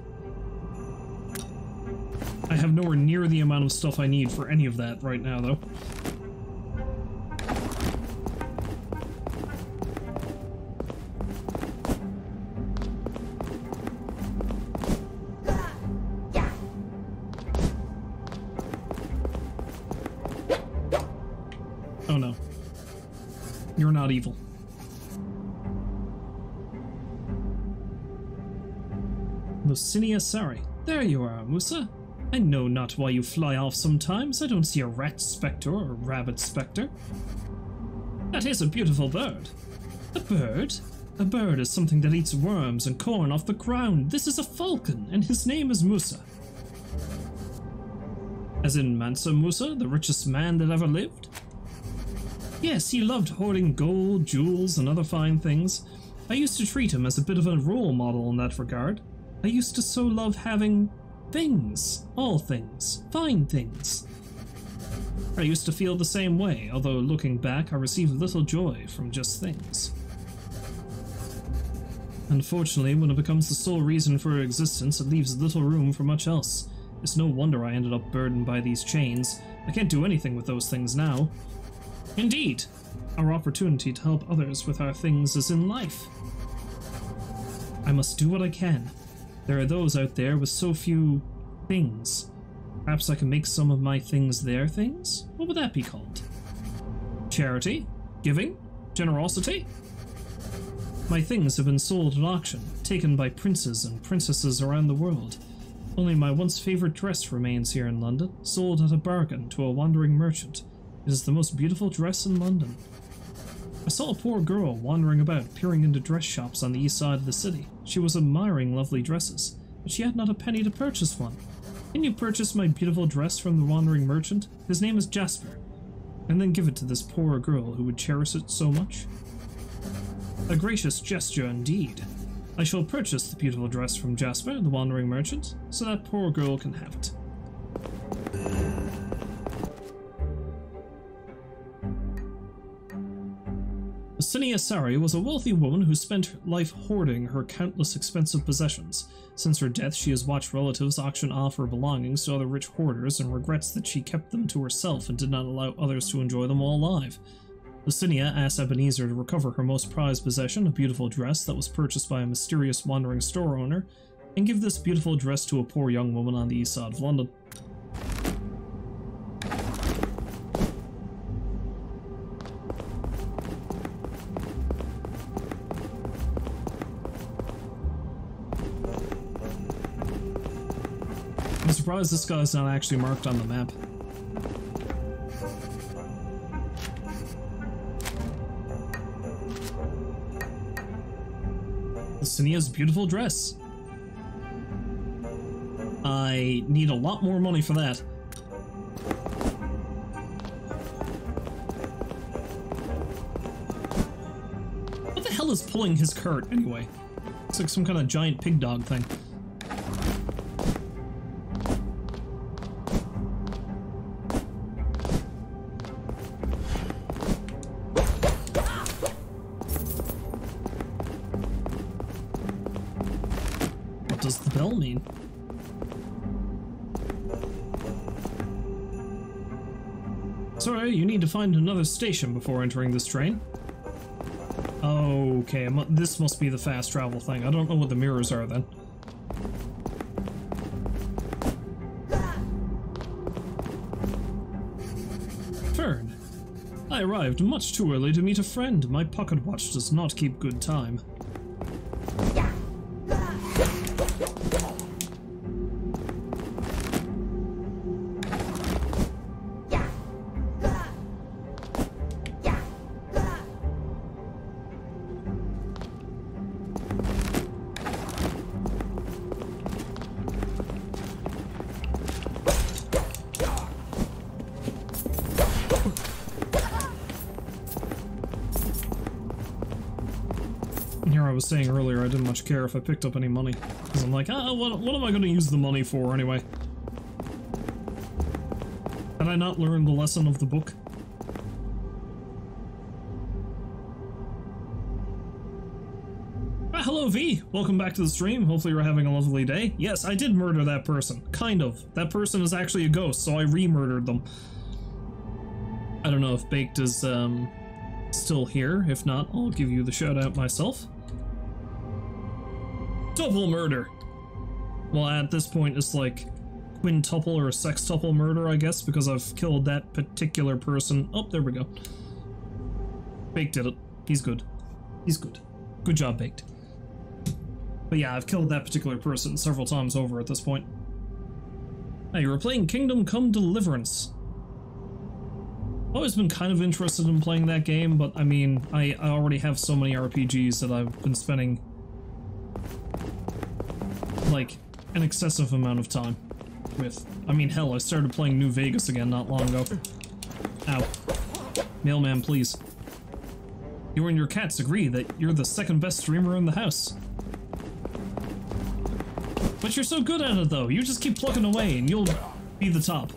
I have nowhere near the amount of stuff I need for any of that right now, though. Oh no. You're not evil. Lucinia Sari. There you are, Musa. I know not why you fly off sometimes. I don't see a rat spectre or a rabbit spectre. That is a beautiful bird. A bird? A bird is something that eats worms and corn off the ground. This is a falcon, and his name is Musa. As in Mansa Musa, the richest man that ever lived? Yes, he loved hoarding gold, jewels, and other fine things. I used to treat him as a bit of a role model in that regard. I used to so love having things, all things, fine things. I used to feel the same way, although looking back I received little joy from just things. Unfortunately, when it becomes the sole reason for existence, it leaves little room for much else. It's no wonder I ended up burdened by these chains. I can't do anything with those things now. Indeed, our opportunity to help others with our things is in life. I must do what I can. There are those out there with so few things. Perhaps I can make some of my things their things? What would that be called? Charity? Giving? Generosity? My things have been sold at auction, taken by princes and princesses around the world. Only my once favorite dress remains here in London, sold at a bargain to a wandering merchant. It is the most beautiful dress in London. I saw a poor girl wandering about, peering into dress shops on the east side of the city. She was admiring lovely dresses, but she had not a penny to purchase one. Can you purchase my beautiful dress from the wandering merchant? His name is Jasper. And then give it to this poor girl who would cherish it so much? A gracious gesture indeed. I shall purchase the beautiful dress from Jasper, the wandering merchant, so that poor girl can have it. Sinia Sari was a wealthy woman who spent life hoarding her countless expensive possessions. Since her death, she has watched relatives auction off her belongings to other rich hoarders and regrets that she kept them to herself and did not allow others to enjoy them while alive. Lucinia asked Ebenezer to recover her most prized possession, a beautiful dress that was purchased by a mysterious wandering store owner, and give this beautiful dress to a poor young woman on the east side of London. I'm surprised this guy's not actually marked on the map. Sinia's beautiful dress. I need a lot more money for that. What the hell is pulling his cart anyway? It's like some kind of giant pig dog thing. Does the bell mean? Sorry, you need to find another station before entering this train. Okay, this must be the fast travel thing. I don't know what the mirrors are then. Fern. I arrived much too early to meet a friend. My pocket watch does not keep good time. I was saying earlier I didn't much care if I picked up any money, because I'm like, what am I going to use the money for anyway? Had I not learned the lesson of the book? Hello V, welcome back to the stream. Hopefully you're having a lovely day. Yes, I did murder that person, kind of. That person is actually a ghost, so I re-murdered them. I don't know if Baked is still here. If not, I'll give you the shout out myself. Double murder! Well, at this point, it's like quintuple or sextuple murder, I guess, because I've killed that particular person. Oh, there we go. Baked did it. He's good. He's good. Good job, Baked. But yeah, I've killed that particular person several times over at this point. Now, you were playing Kingdom Come Deliverance. I've always been kind of interested in playing that game, but I mean, I already have so many RPGs that I've been spending, like, an excessive amount of time with. I mean, hell, I started playing New Vegas again not long ago. Ow. Mailman, please. You and your cats agree that you're the second best streamer in the house. But you're so good at it, though. You just keep plucking away, and you'll be the top.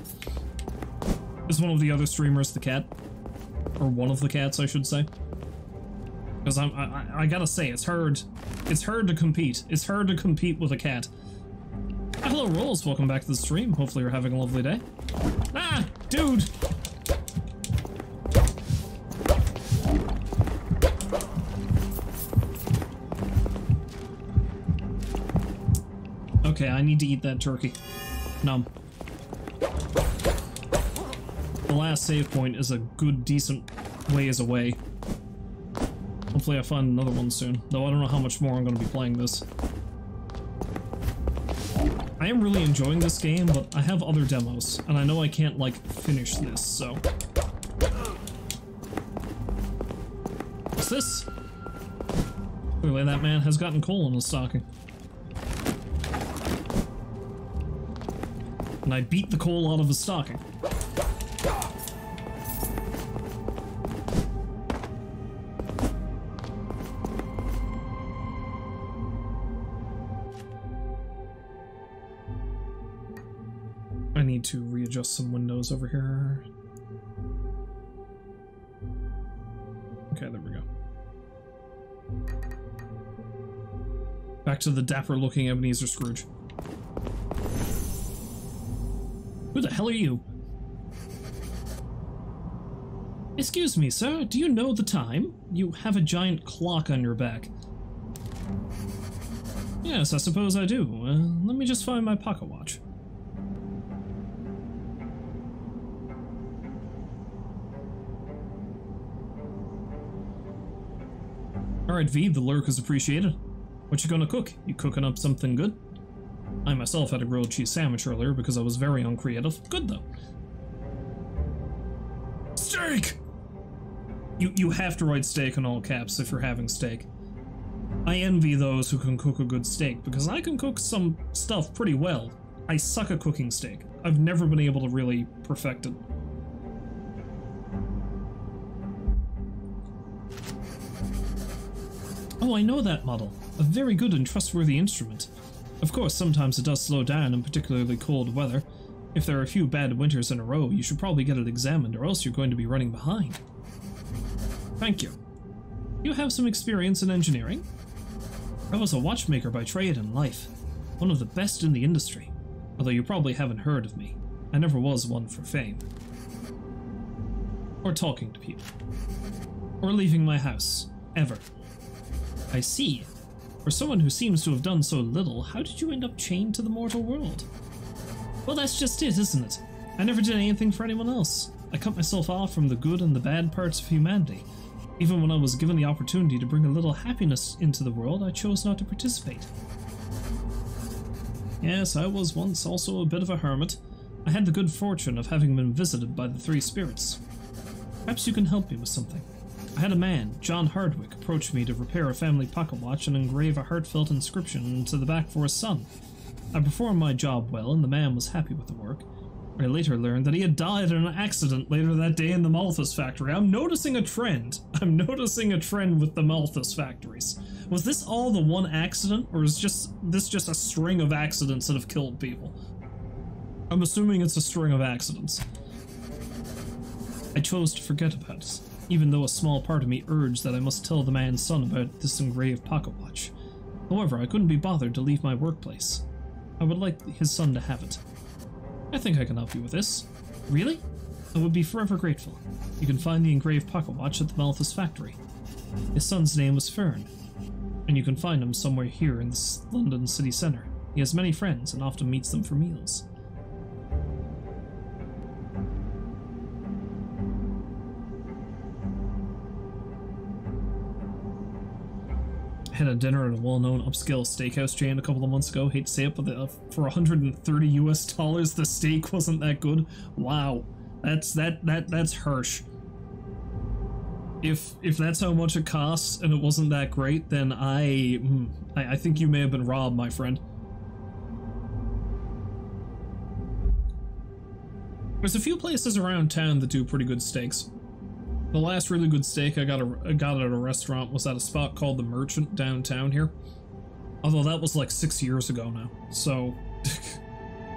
Is one of the other streamers the cat? Or one of the cats, I should say. Because I gotta say, it's hard to compete. It's hard to compete with a cat. Hello, Rolls. Welcome back to the stream. Hopefully you're having a lovely day. Ah! Dude! Okay, I need to eat that turkey. Nom. The last save point is a good, decent ways away. Hopefully I find another one soon, though I don't know how much more I'm going to be playing this. I am really enjoying this game, but I have other demos, and I know I can't, like, finish this, so... What's this? Clearly that man has gotten coal in his stocking. And I beat the coal out of his stocking. I need to readjust some windows over here. Okay, there we go. Back to the dapper looking Ebenezer Scrooge. Who the hell are you? Excuse me, sir, do you know the time? You have a giant clock on your back. Yes, I suppose I do. Let me just find my pocket watch. Alright, V, the lurk is appreciated. What you gonna cook? You cooking up something good? I myself had a grilled cheese sandwich earlier because I was very uncreative. Good, though. Steak! You have to write steak in all caps if you're having steak. I envy those who can cook a good steak, because I can cook some stuff pretty well. I suck at cooking steak. I've never been able to really perfect it. Oh, I know that model. A very good and trustworthy instrument. Of course, sometimes it does slow down in particularly cold weather. If there are a few bad winters in a row, you should probably get it examined, or else you're going to be running behind. Thank you. You have some experience in engineering? I was a watchmaker by trade and life, one of the best in the industry, although you probably haven't heard of me. I never was one for fame. Or talking to people. Or leaving my house. Ever. I see. For someone who seems to have done so little, how did you end up chained to the mortal world? Well, that's just it, isn't it? I never did anything for anyone else. I cut myself off from the good and the bad parts of humanity. Even when I was given the opportunity to bring a little happiness into the world, I chose not to participate. Yes, I was once also a bit of a hermit. I had the good fortune of having been visited by the three spirits. Perhaps you can help me with something. I had a man, John Hardwick, approach me to repair a family pocket watch and engrave a heartfelt inscription into the back for his son. I performed my job well, and the man was happy with the work. I later learned that he had died in an accident later that day in the Malthus factory. I'm noticing a trend. I'm noticing a trend with the Malthus factories. Was this all the one accident, or is this just a string of accidents that have killed people? I'm assuming it's a string of accidents. I chose to forget about it, even though a small part of me urged that I must tell the man's son about this engraved pocket watch. However, I couldn't be bothered to leave my workplace. I would like his son to have it. I think I can help you with this. Really? I would be forever grateful. You can find the engraved pocket watch at the Malthus factory. His son's name was Fern, and you can find him somewhere here in the London city centre. He has many friends and often meets them for meals. Had a dinner at a well-known upscale steakhouse chain a couple of months ago. Hate to say it, but for 130 US dollars, the steak wasn't that good. Wow, that's harsh. If that's how much it costs and it wasn't that great, then I think you may have been robbed, my friend. There's a few places around town that do pretty good steaks. The last really good steak I got at a restaurant was at a spot called The Merchant downtown here. Although that was like 6 years ago now, so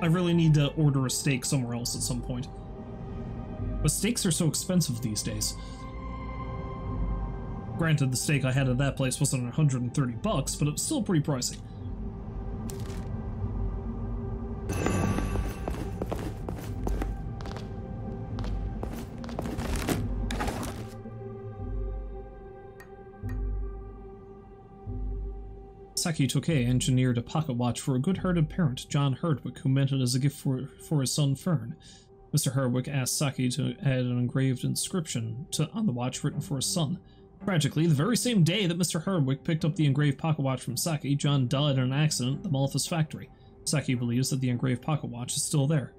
I really need to order a steak somewhere else at some point. But steaks are so expensive these days. Granted, the steak I had at that place wasn't 130 bucks, but it was still pretty pricey. Saki Toke engineered a pocket watch for a good-hearted parent, John Herdwick, who meant it as a gift for his son Fern. Mr. Herdwick asked Saki to add an engraved inscription on the watch written for his son. Tragically, the very same day that Mr. Herdwick picked up the engraved pocket watch from Saki, John died in an accident at the Malthus factory. Saki believes that the engraved pocket watch is still there.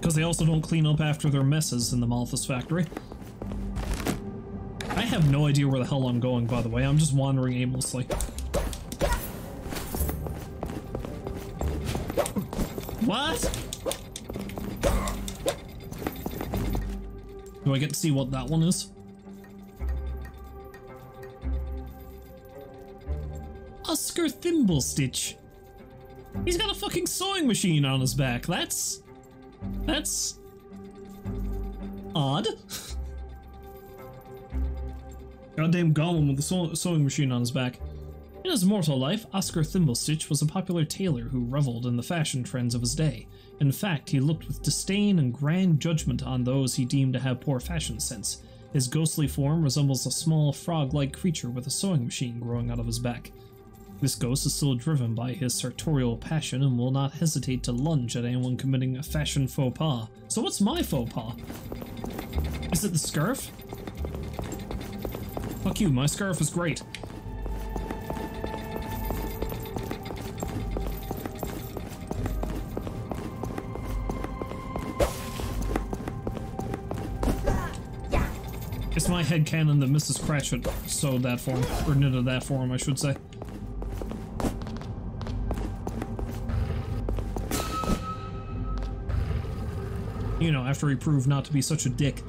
Because they also don't clean up after their messes in the Malthus factory. I have no idea where the hell I'm going, by the way. I'm just wandering aimlessly. What? Do I get to see what that one is? Oscar Thimblestitch. He's got a fucking sewing machine on his back. That's odd. Goddamn golem with a sewing machine on his back. In his mortal life, Oscar Thimblestitch was a popular tailor who reveled in the fashion trends of his day. In fact, he looked with disdain and grand judgment on those he deemed to have poor fashion sense. His ghostly form resembles a small frog-like creature with a sewing machine growing out of his back. This ghost is still driven by his sartorial passion and will not hesitate to lunge at anyone committing a fashion faux pas. So what's my faux pas? Is it the scarf? Fuck you, my scarf is great. It's my headcanon that Mrs. Cratchit sewed that for him, or knitted that for him, I should say. You know, after he proved not to be such a dick.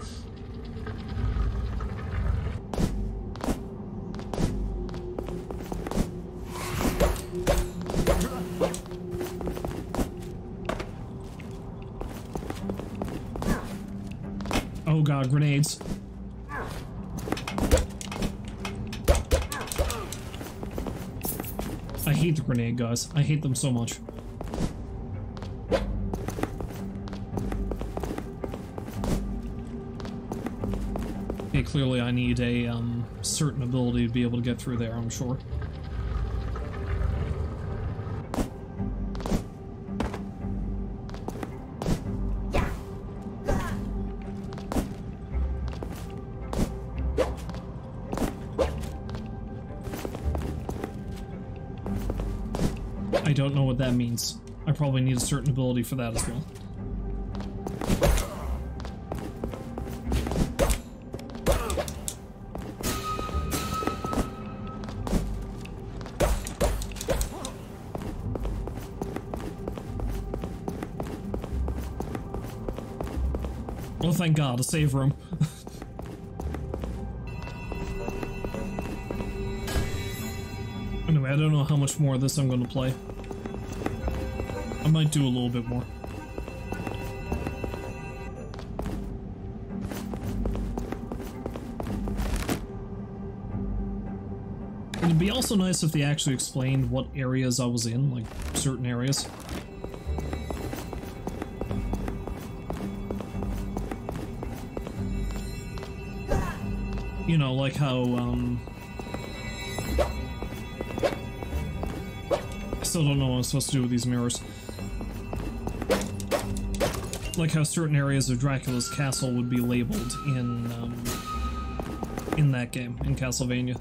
Oh god, grenades. I hate the grenade guys. I hate them so much. Okay, clearly I need a certain ability to be able to get through there, I'm sure. I don't know what that means. I probably need a certain ability for that as well. Oh, thank God, a save room. Anyway, I don't know how much more of this I'm going to play. I might do a little bit more. It'd be also nice if they actually explained what areas I was in, like certain areas. You know, like how, I still don't know what I'm supposed to do with these mirrors. Like how certain areas of Dracula's castle would be labeled in in that game, in Castlevania.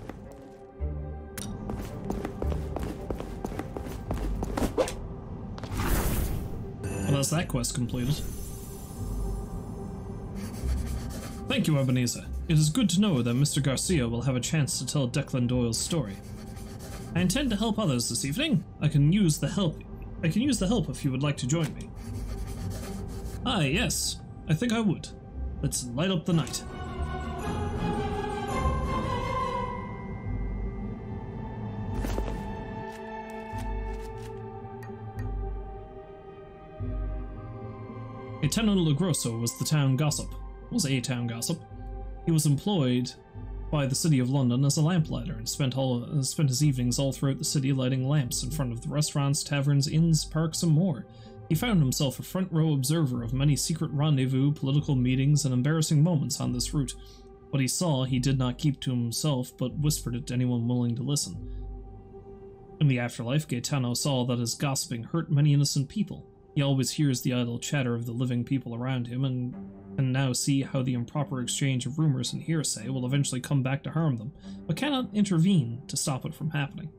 Well, that's that quest completed. Thank you, Ebenezer. It is good to know that Mr. Garcia will have a chance to tell Declan Doyle's story. I intend to help others this evening. I can use the help if you would like to join me. Ah, yes. I think I would. Let's light up the night. Lieutenant Lagrosso was a town gossip. He was employed by the City of London as a lamplighter and spent his evenings all throughout the city lighting lamps in front of the restaurants, taverns, inns, parks, and more. He found himself a front-row observer of many secret rendezvous, political meetings, and embarrassing moments on this route. What he saw he did not keep to himself, but whispered it to anyone willing to listen. In the afterlife, Gaetano saw that his gossiping hurt many innocent people. He always hears the idle chatter of the living people around him, and can now see how the improper exchange of rumors and hearsay will eventually come back to harm them, but cannot intervene to stop it from happening.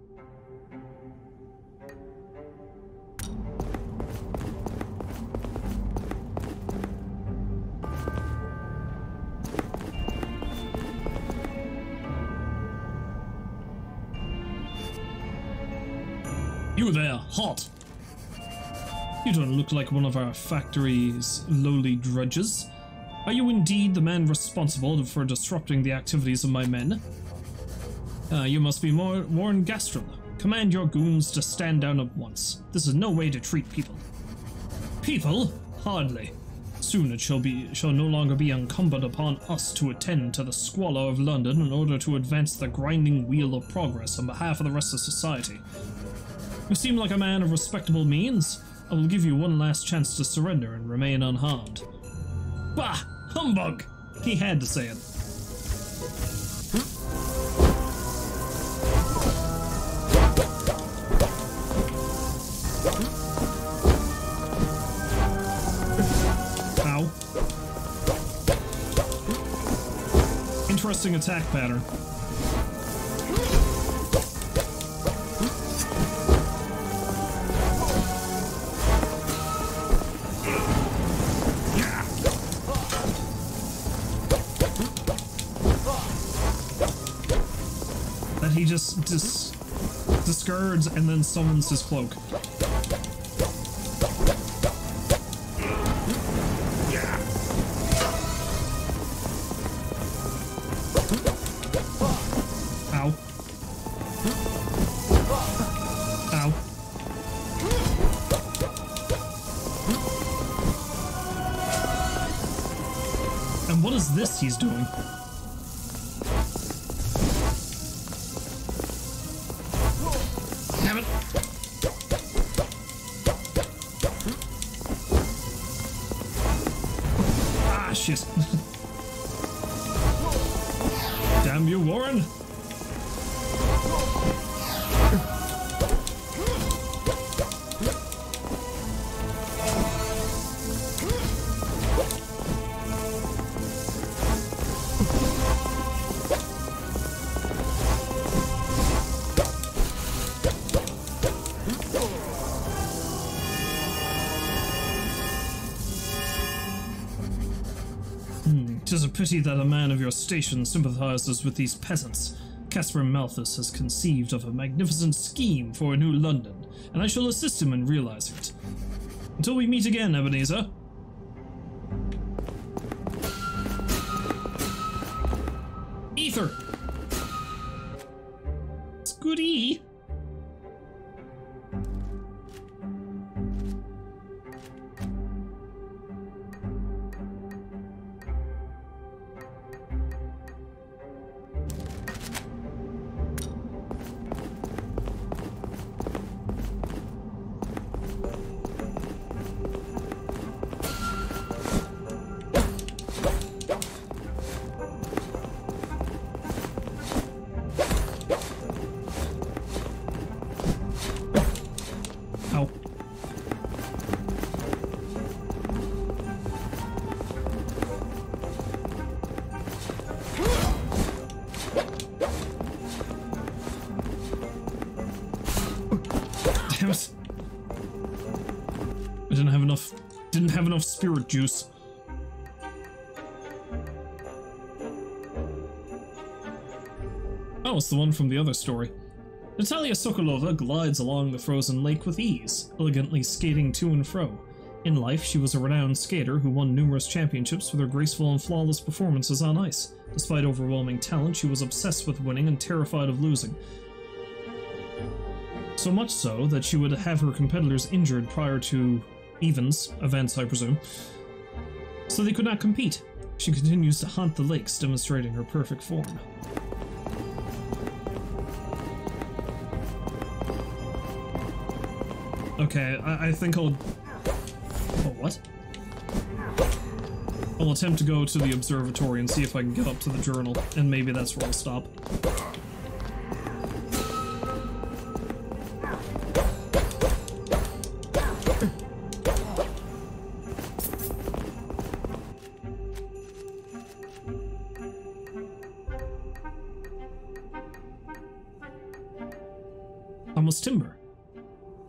You there, Hot! You don't look like one of our factory's lowly drudges. Are you indeed the man responsible for disrupting the activities of my men? You must be Warren Gastrel. Command your goons to stand down at once. This is no way to treat people. People? Hardly. Soon it shall no longer be incumbent upon us to attend to the squalor of London in order to advance the grinding wheel of progress on behalf of the rest of society. You seem like a man of respectable means. I will give you one last chance to surrender and remain unharmed. Bah! Humbug! He had to say it. Ow. Interesting attack pattern. He just discards and then summons his cloak. Ow. Ow. And what is this he's doing? Shit. Damn you, Warren! Tis a pity that a man of your station sympathizes with these peasants. Caspar Malthus has conceived of a magnificent scheme for a new London, and I shall assist him in realizing it. Until we meet again, Ebenezer. Ether! It's goody! it! I didn't have enough spirit juice. Oh, it's the one from the other story. Natalia Sokolova glides along the frozen lake with ease, elegantly skating to and fro. In life, she was a renowned skater who won numerous championships with her graceful and flawless performances on ice. Despite overwhelming talent, she was obsessed with winning and terrified of losing. So much so that she would have her competitors injured prior to events, I presume, so they could not compete. She continues to haunt the lakes, demonstrating her perfect form. Okay, I think I'll... Oh, what? I'll attempt to go to the observatory and see if I can get up to the journal, and maybe that's where I'll stop.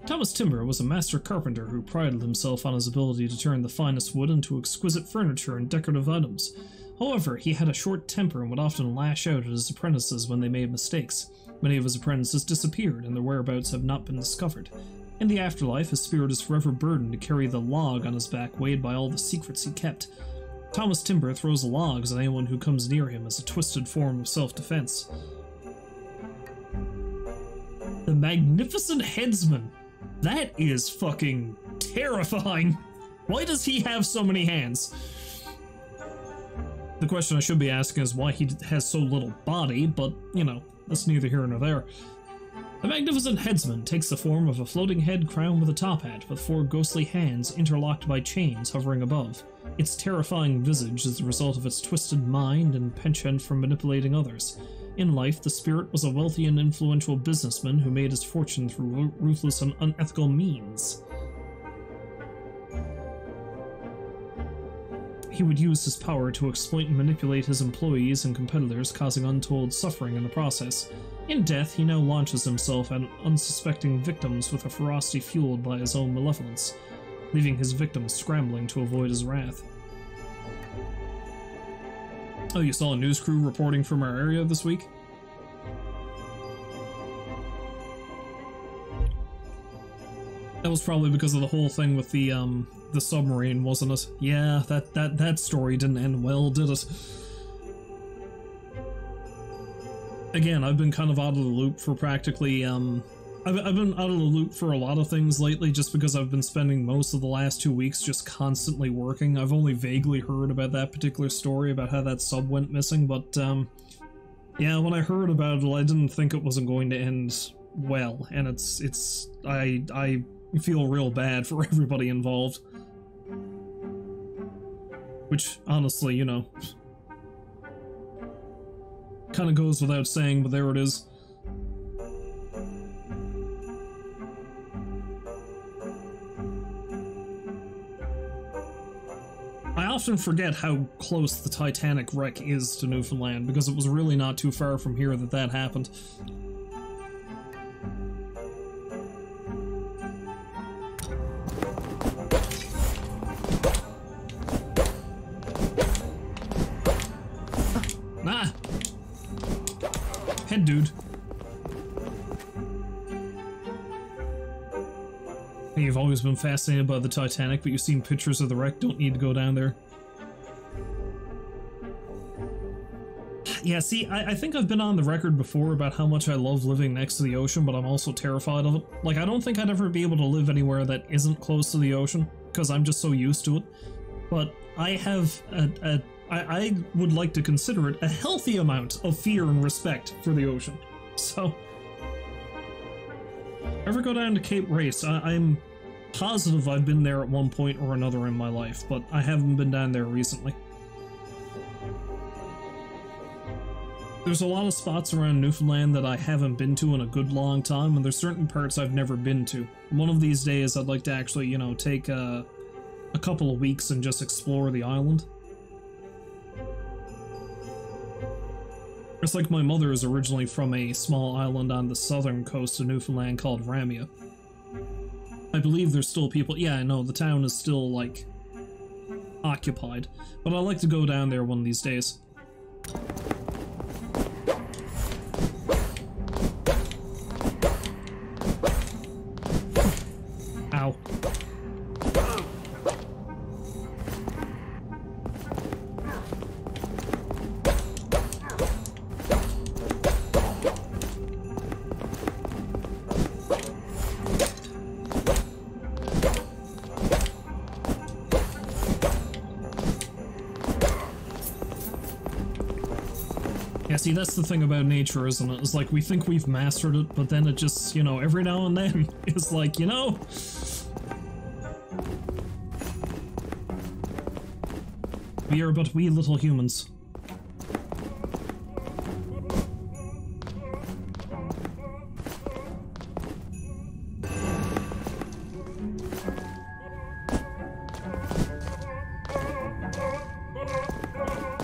Thomas Timber was a master carpenter who prided himself on his ability to turn the finest wood into exquisite furniture and decorative items. However, he had a short temper and would often lash out at his apprentices when they made mistakes. Many of his apprentices disappeared, and their whereabouts have not been discovered. In the afterlife, his spirit is forever burdened to carry the log on his back, weighed by all the secrets he kept. Thomas Timber throws logs at anyone who comes near him as a twisted form of self-defense. The Magnificent Headsman. That is fucking terrifying. Why does he have so many hands? The question I should be asking is why he has so little body, but, you know, that's neither here nor there. The Magnificent Headsman takes the form of a floating head crowned with a top hat, with 4 ghostly hands interlocked by chains hovering above. Its terrifying visage is the result of its twisted mind and penchant for manipulating others. In life, the spirit was a wealthy and influential businessman who made his fortune through ruthless and unethical means. He would use his power to exploit and manipulate his employees and competitors, causing untold suffering in the process. In death, he now launches himself at unsuspecting victims with a ferocity fueled by his own malevolence, leaving his victims scrambling to avoid his wrath. Oh, you saw a news crew reporting from our area this week? That was probably because of the whole thing with the submarine, wasn't it? Yeah, that story didn't end well, did it? Again, I've been kind of out of the loop for practically, I've been out of the loop for a lot of things lately just because I've been spending most of the last 2 weeks just constantly working. I've only vaguely heard about that particular story, about how that sub went missing, but, yeah, when I heard about it, I didn't think it wasn't going to end well, and I feel real bad for everybody involved. Which, honestly, you know, kind of goes without saying, but there it is. I often forget how close the Titanic wreck is to Newfoundland, because it was really not too far from here that happened. Nah! Head dude. Hey, you've always been fascinated by the Titanic, but you've seen pictures of the wreck, don't need to go down there. Yeah, see, I think I've been on the record before about how much I love living next to the ocean, but I'm also terrified of it. Like, I don't think I'd ever be able to live anywhere that isn't close to the ocean, because I'm just so used to it. But I have I would like to consider it a healthy amount of fear and respect for the ocean. So, ever go down to Cape Race, I'm positive I've been there at one point or another in my life, but I haven't been down there recently. There's a lot of spots around Newfoundland that I haven't been to in a good long time, and there's certain parts I've never been to. One of these days I'd like to actually, you know, take a couple of weeks and just explore the island. It's like my mother is originally from a small island on the southern coast of Newfoundland called Ramia. I believe there's still people. Yeah, I know, the town is still, like, occupied. But I'd like to go down there one of these days. Ow. Yeah, see, that's the thing about nature, isn't it? It's like, we think we've mastered it, but then it just, you know, every now and then, it's like, you know... we are but wee little humans.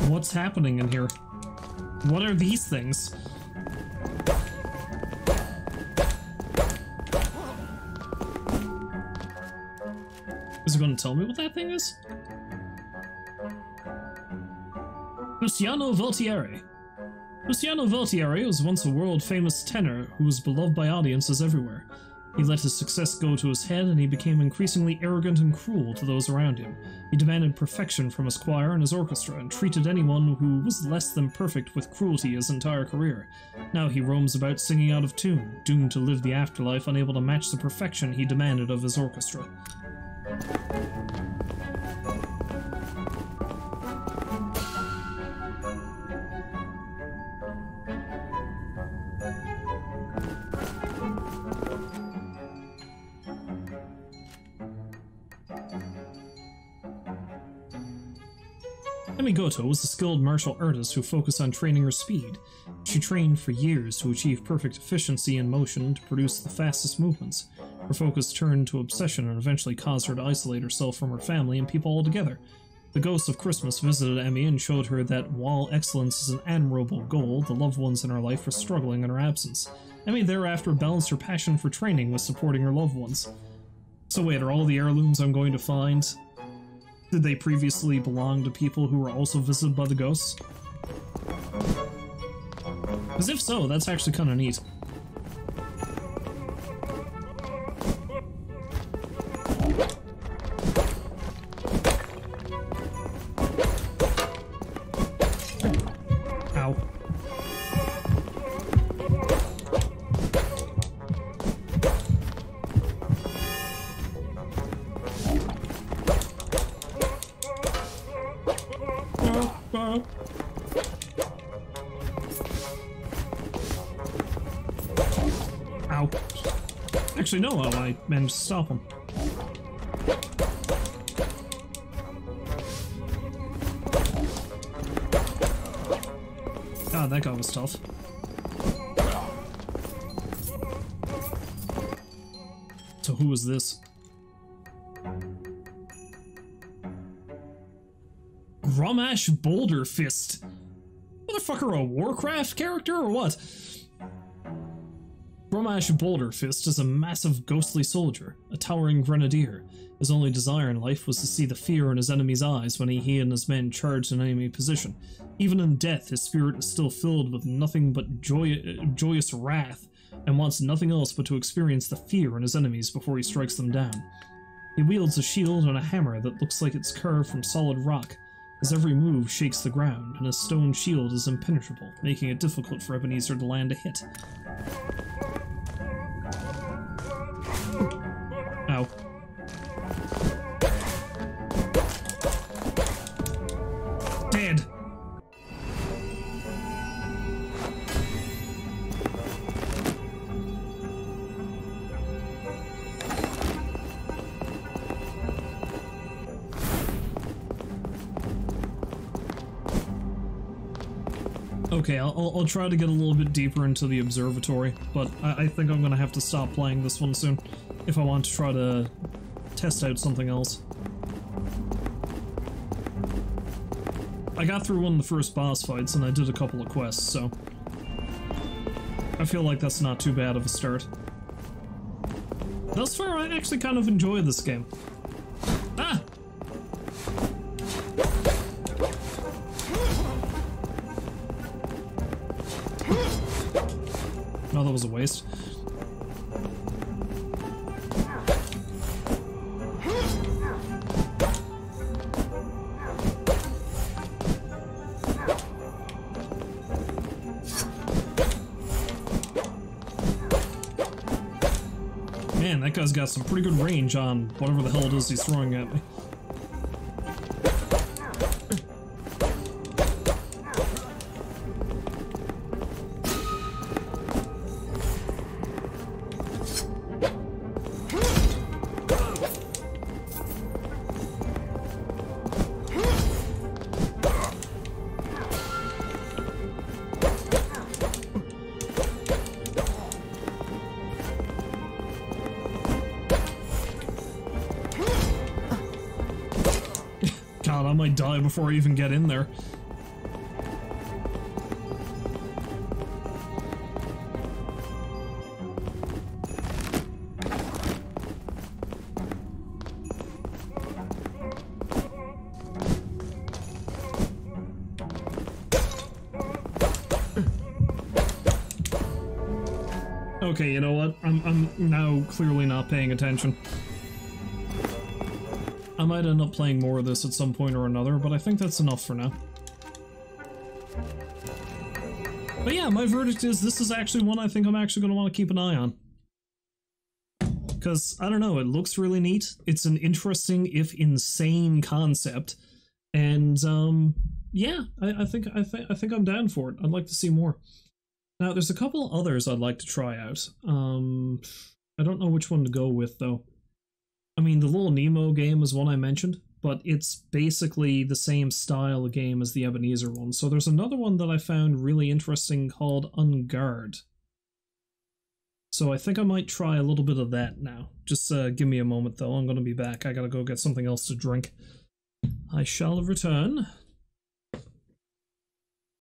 What's happening in here? What are these things? Is it going to tell me what that thing is? Luciano Voltieri. Luciano Voltieri was once a world-famous tenor who was beloved by audiences everywhere. He let his success go to his head, and he became increasingly arrogant and cruel to those around him. He demanded perfection from his choir and his orchestra, and treated anyone who was less than perfect with cruelty his entire career. Now he roams about singing out of tune, doomed to live the afterlife, unable to match the perfection he demanded of his orchestra. Goto was a skilled martial artist who focused on training her speed. She trained for years to achieve perfect efficiency in motion to produce the fastest movements. Her focus turned to obsession and eventually caused her to isolate herself from her family and people altogether. The ghost of Christmas visited Emmy and showed her that while excellence is an admirable goal, the loved ones in her life were struggling in her absence. Emmy thereafter balanced her passion for training with supporting her loved ones. So wait, are all the heirlooms I'm going to find... did they previously belong to people who were also visited by the ghosts? Because if so, that's actually kind of neat. Ow. Ow. Actually, no, I managed to stop him. God, that guy was tough. So who is this? Grumash Boulder Fist. Motherfucker, a Warcraft character or what? Grumash Boulder Fist is a massive ghostly soldier, a towering grenadier. His only desire in life was to see the fear in his enemy's eyes when he and his men charged an enemy position. Even in death, his spirit is still filled with nothing but joyous wrath, and wants nothing else but to experience the fear in his enemies before he strikes them down. He wields a shield and a hammer that looks like it's carved from solid rock. His every move shakes the ground, and his stone shield is impenetrable, making it difficult for Ebenezer to land a hit. Ow. Dead! Okay, I'll try to get a little bit deeper into the observatory, but I think I'm gonna have to stop playing this one soon if I want to try to test out something else. I got through one of the first boss fights and I did a couple of quests, so I feel like that's not too bad of a start. Thus far, I actually kind of enjoy this game. Ah! No, that was a waste. Man, that guy's got some pretty good range on whatever the hell it is he's throwing at me. God, I might die before I even get in there. Okay, you know what? I'm now clearly not paying attention. I might end up playing more of this at some point or another, but I think that's enough for now. But yeah, my verdict is this is actually one I think I'm actually going to want to keep an eye on. Because, I don't know, it looks really neat. It's an interesting, if insane, concept. And, yeah, I think I'm down for it. I'd like to see more. Now, there's a couple others I'd like to try out. I don't know which one to go with, though. I mean, the Little Nemo game is one I mentioned, but it's basically the same style of game as the Ebenezer one. So there's another one that I found really interesting called Unguard. So I think I might try a little bit of that now. Just give me a moment, though. I'm going to be back. I gotta go get something else to drink. I shall return.